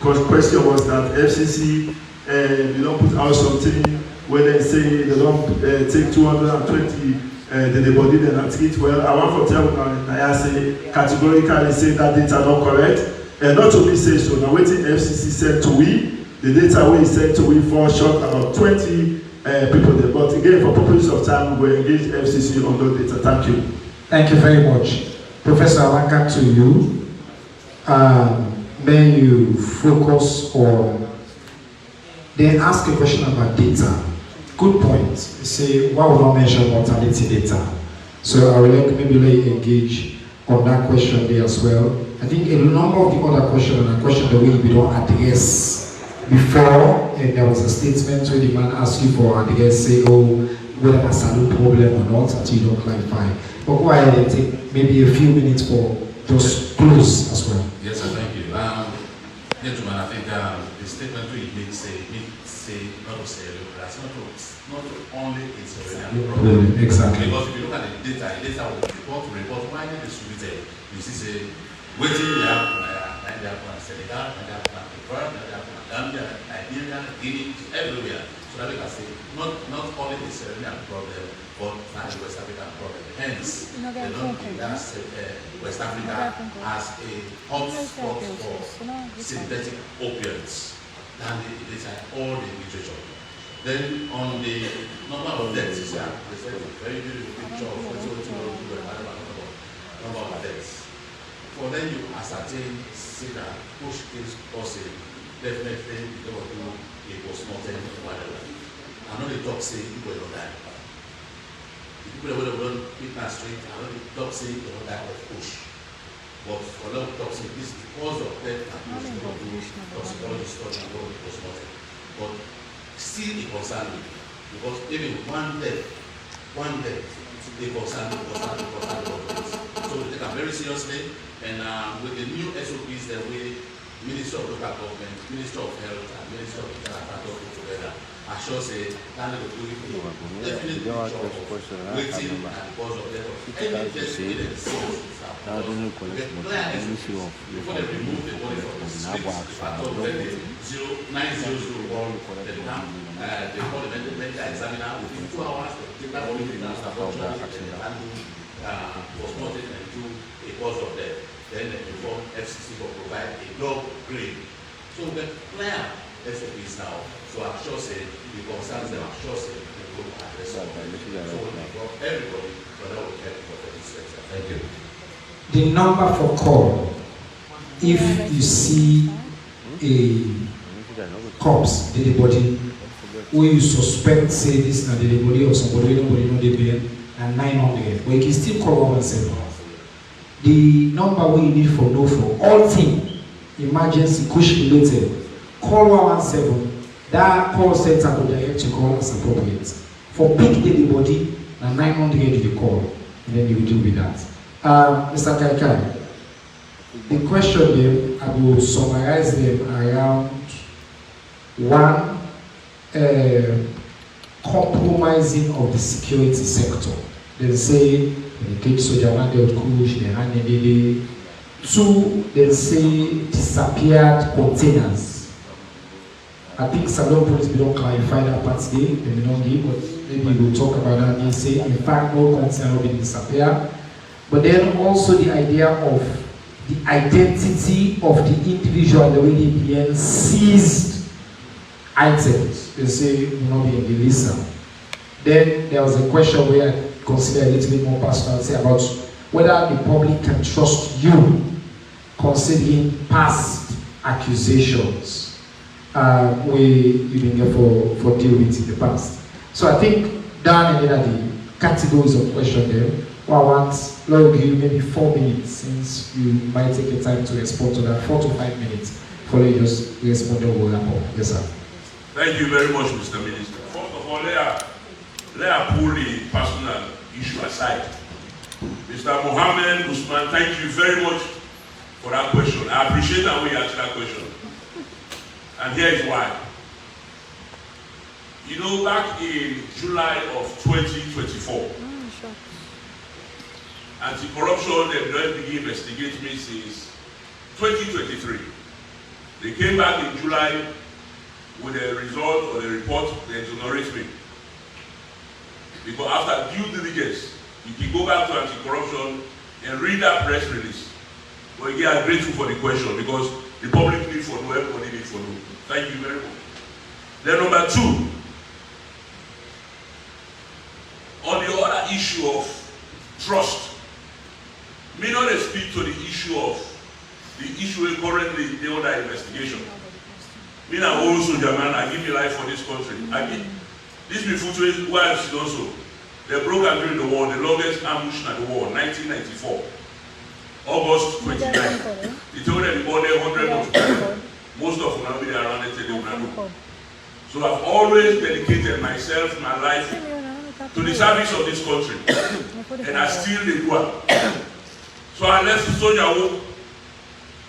question was that FCC they don't put out something where they say they don't take 220 the body then at it. Well, I want to tell I say categorically say that data not correct. Not to be said so. Now waiting FCC said to we, the data we said to we fall short about 20 people there. But again, for purposes of time, we will engage FCC on those data. Thank you. Thank you very much. Professor, I want to come to you. May you focus on, they ask a question about data. Good point. You say, why would not mention mortality data? So I would like maybe engage on that question there as well. I think a number of the other questions and a question that we don't address before, and there was a statement where the man asked you for address, say, oh, whether that's a problem or not, until you don't clarify. But go ahead and take maybe a few minutes for those clues as well. Yes, sir, thank you. Gentlemen, I think the statement we make say not to say that's not only it's already a problem. Exactly. Because if you look at the data will report widely distributed. You see, say, waiting they have Senegal, they have Gambia, Nigeria, Guinea, everywhere. So that we can say not only is a problem, but not the West African problem. Hence, they don't think that West Africa has a hot spot for synthetic opiates than it is at all the literature. Then on the number of deaths, they said a very beautiful picture of number of deaths. For then you ascertain, say that push is possible, definitely you don't do a postmortem or whatever. I know the doc say people don't die. The people that will run Peter Street, I know the doc say they don't die of push. But for a lot of docs, this is the cause of death and push, you don't do toxicology study and go to postmortem. But still it concerns me. Because even one death, they concern So we take them very seriously. And with the new SOPs that we, Minister of Local Government, Minister of Health, and Minister of International talking together, I sure say that will do it definitely waiting and cause of death of any test evidence. Before they remove the body from the streets, at all when the 9001, they call the medical examiner within 2 hours, they take that body to the laboratory and postmortem and do a cause of death. Then the reform FCC will provide a dog grade. So the clear SOPs now. So I'm sure say the concerns that I'm sure say they will address. So everybody, but that will help for this sector. Thank you. The number for call, if you see a corpse, dead body, where you suspect, say this na the body of somebody, nobody know the bill, and 900. But you can still call 117. The number we need for no for all things emergency Kush related, call 117. That call center will direct to call as appropriate. For pick the body, and 900 you call, and then you will deal with that. Mr. Kaikai, the question there, I will summarize them around one, compromising of the security sector. They say, when the cage soldier one day Kush, they hand in. Two, they say disappeared containers. I think Salon Police we don't clarify that part today, they may not give, but maybe we'll talk about that. They say, in fact, no container will be disappeared. But then also the idea of the identity of the individual already being seized items. They say will not be in the list now. Then there was a question where I consider a little bit more personal, say about whether the public can trust you considering past accusations where you've been there for deal with in the past. So I think down and then the categories of question there. Well, I want Lord give you maybe 4 minutes since you might take your time to respond to that. 4 to 5 minutes. Follow you just respond to what happened. Yes, sir. Thank you very much, Mr. Minister. First of all, let us pull the personal issue aside. Mr. Mohammed Usman, thank you very much for that question. I appreciate that we answered that question. And here is why. You know, back in July of 2024, anti-corruption, they don't begin investigate me since 2023. They came back in July with a result or a report that exonerates me. Because after due diligence, you can go back to anti-corruption and read that press release. But again, I'm grateful for the question because the public need for no, everybody need for no. Thank you very much. Then number two, on the other issue of trust, me not speak to the issue currently the other investigation. Me na also German, I give me life for this country. This before why she also. They broke out during the war, the longest ambush in the war, 1994. August 29. They told everybody 100 people. Most of them will be around the table. So I've always dedicated myself, my life, to the service of this country. And I still do it. So I left the soldier.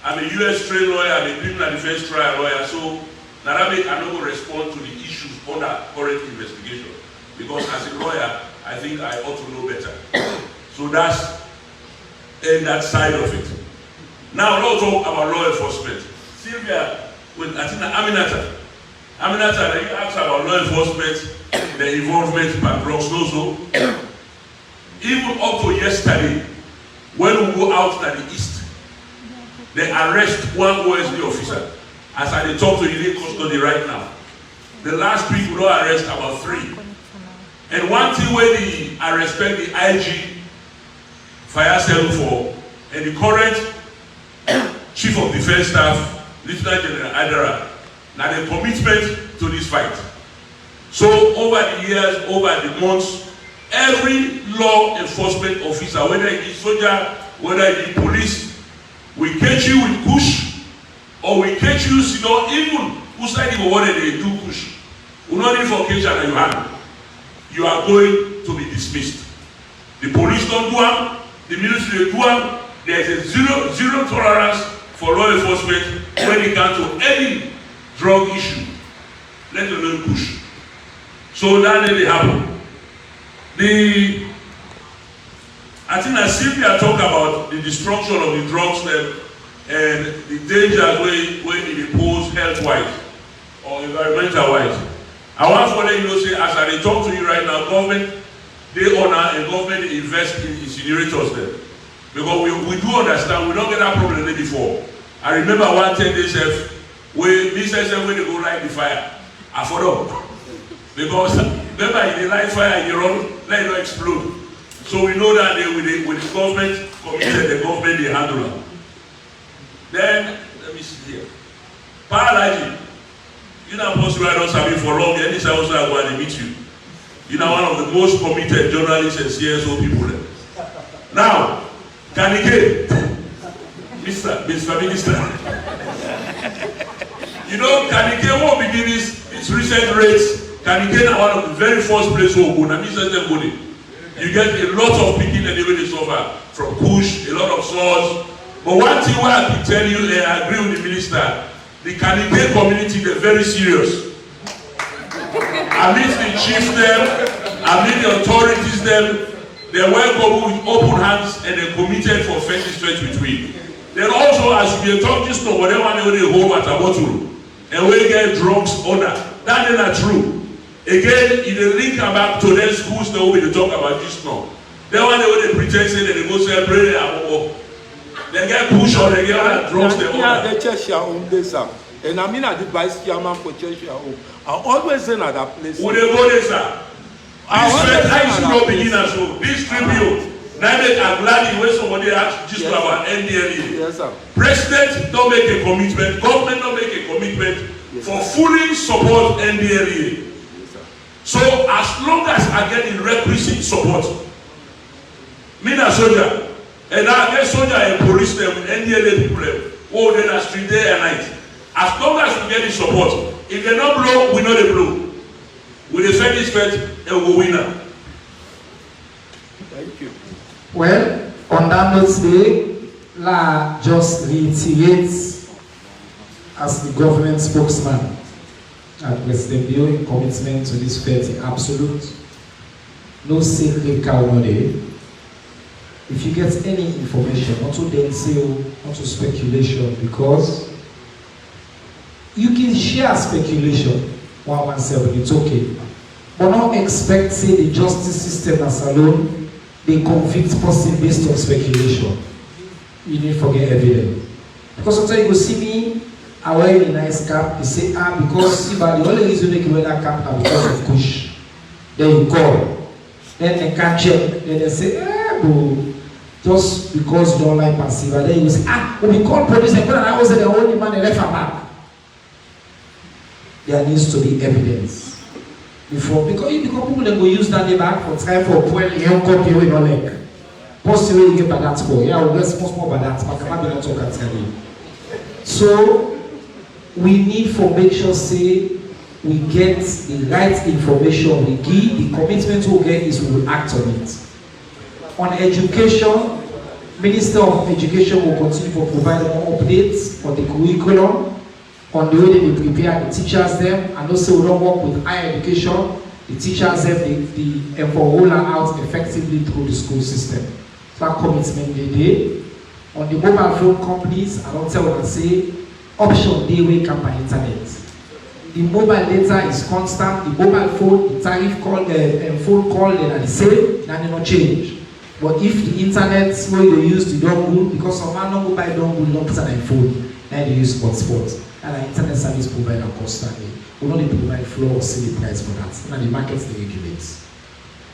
I'm a US trained lawyer, I'm a criminal defense trial lawyer, so Narabe I don't respond to the issues under current investigation. Because as a lawyer, I think I ought to know better. So that's that side of it. Now let's talk about law enforcement. Sylvia, I think Aminata, you asked about law enforcement, the involvement by drugs also. Even up to yesterday, when we go out to the east, they arrest one OSD officer. As I talk to you in custody right now. The last week we don't arrest about 3. And one thing where I respect the IG fire cell for, and the current Chief of Defense Staff, Lieutenant General Adara, now the commitment to this fight. So over the years, over the months, every law enforcement officer, whether it is soldier, whether it is police, we catch you with Kush, or we catch you, even who said what they do Kush. We not need for catch and you hand. You are going to be dismissed. The police don't do them, the military do them. There is a zero tolerance for law enforcement when it comes to any drug issue, let alone Kush. So that really happen. I think that Sylvia talked about the destruction of the drugs and the dangers where it imposes health-wise or environmental-wise. I want for them to say, as I talk to you right now, government, they honor and government invest in incinerators there. Because we do understand, we don't get that problem there before. I remember one 10 days where when they go light the fire, I follow. Because remember in the light fire, you let it not explode. So we know that with the government committed, the government they handle it. Then let me see here. Paralyzing. You know, most writers have been for long, and this I also going to meet you. You know, one of the most committed journalists and CSO people there. Now, Kanike, Mr. Minister. You know, Kanike won't begin its recent race. Kanike is one of the very first places who go. You get a lot of picking and even they suffer from Kush, a lot of swords. But one thing I can tell you, and I agree with the minister, the Kanike community, they're very serious. I meet the chief them, I meet the authorities them, they welcome with open hands and they're committed for fair stretch with we. Then also, as we talk just now, whatever they hold at a bottle, and we get drugs order. That is not true. Again, in the link back to their schools, they will be talk about this now. Then when they pretend say that they go celebrate they get pushed or they get other drugs they order. They church your own place, and I mean, I the vice chairman for church your home. I always say at that place. Would they go there, sir? This not beginners, so this tribute. Now they are glad when somebody asked just about NDLE. Yes, sir. President don't make a commitment, government don't make a commitment for fully support NDLE. So as long as I get the requisite support, me na soldier, and I get soldier and police them with NDLA people, oh they are street day and night. As long as we get the support, if they not blow, we know they blow. We defend this fight and we win. Thank you. Well, on that note today, La just reiterates as the government spokesman and President Bio in commitment to this faith in absolute. No sacred cow no day. If you get any information, not to denseo, not to speculation, because you can share speculation one oneself, it's okay. But not expect say the justice system as alone, they convict person based on speculation. You need to forget evidence. Because sometimes you go see me, I wear a nice cap, you say, because see, but the only reason they wear that cap now because of Kush. Then you call. Then they can't check. Then they say, bro, just because you don't like passive. And then you say, when we call police, and I was the only man that left her back. There needs to be evidence. Before, because people then go use that back for try for point young copy we don't like. Possibly you get by that score. Yeah, we'll get more by that, but I not talk at you. So we need for make sure say we get the right information we give, the commitment we'll get is we will act on it. On education, Minister of Education will continue to provide more updates on the curriculum, on the way they prepare the teachers them, and also we don't work with higher education, the teachers them, the roll out effectively through the school system. So that commitment they did. On the mobile phone companies, I don't tell them say, option they wake up by internet. The mobile data is constant, the mobile phone, the tariff call, and phone call, they are the same, and they not change. But if the internet where you use the dongle, because some man don't go buy dongle, don't put on their phone, and they use hotspot. And our internet service provider constantly. We don't need to provide floor or ceiling price for that. And the markets they regulate.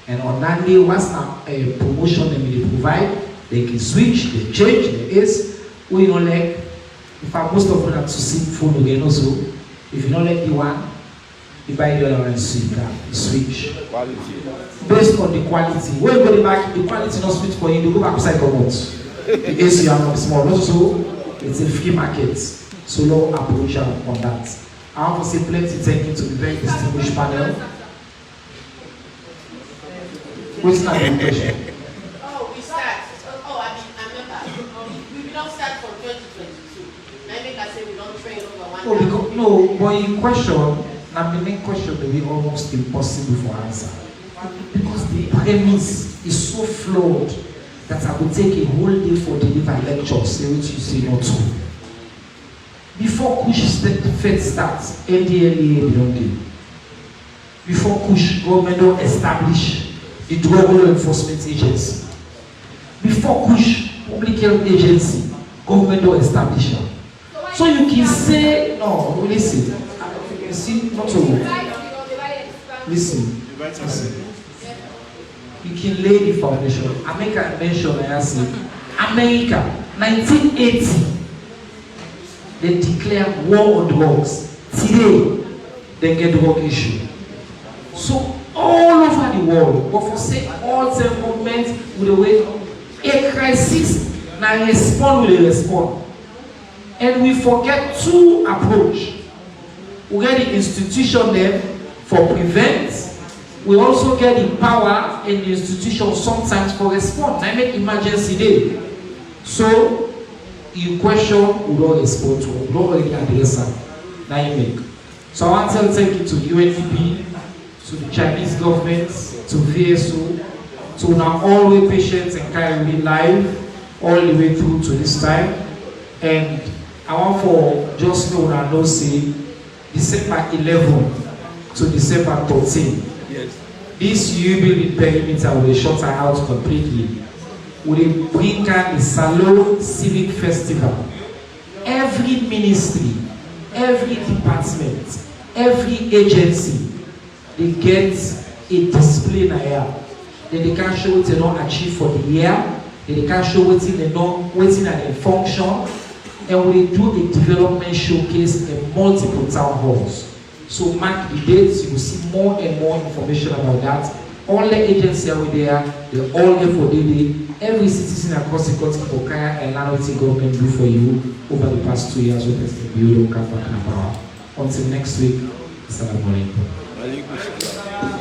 And on that day, once a promotion they provide, they can switch, they change, there is. We don't like, in fact, most of them have to see phone again also. If you don't like the one, you buy the other one and switch. Quality. Based on the quality. When you go back, the quality not switch for you, you go back beside come out. The AC are not small. Also, it's a free market. So long approach on that. I want to say plenty thank you to the very distinguished panel. What's not the question? Oh, we start. I remember. We don't start from 2022. I think I said we don't train over one. Because, no, but in question, now the main question will be almost impossible for answer. Because the premise is so flawed that I would take a whole day for deliver lectures, say which you say not true. Before Kush first starts, NDLEA belonging. Before Kush, government don't establish the Drug Law Enforcement Agency. Before Kush, Public Health Agency, government don't establish them. So you can say, no, listen. See, not so good. Listen. You can lay the foundation. America mentioned, I say, America, 1980. They declare war on drugs. Today, they get drug issue. So all over the world, but for say all the movements with the way a crisis now respond with a respond. And we forget two approach. We get the institution there for prevent. We also get the power in the institution sometimes for respond. I make emergency day. So you question, we don't respond to, we don't really address them. Now you make. So I want to take it to UNDP, to the Chinese government, to VSO, to now all the patients and carry live all the way through to this time. And I want for just know and know say December 11 to December 13. Yes. This building perimeter will be shut out completely. We bring out the Salon Civic Festival. Every ministry, every department, every agency, they get a display here. Then they can show what they don't achieve for the year. Then they can show what they don't, waiting at a function. And we do a development showcase in multiple town halls. So mark the dates, you will see more and more information about that. All the agencies are there, they're all there for daily. Every citizen across the country for Kaya and Lanoti government do for you over the past 2 years with the Bureau of Until next week, Assalamu alaikum.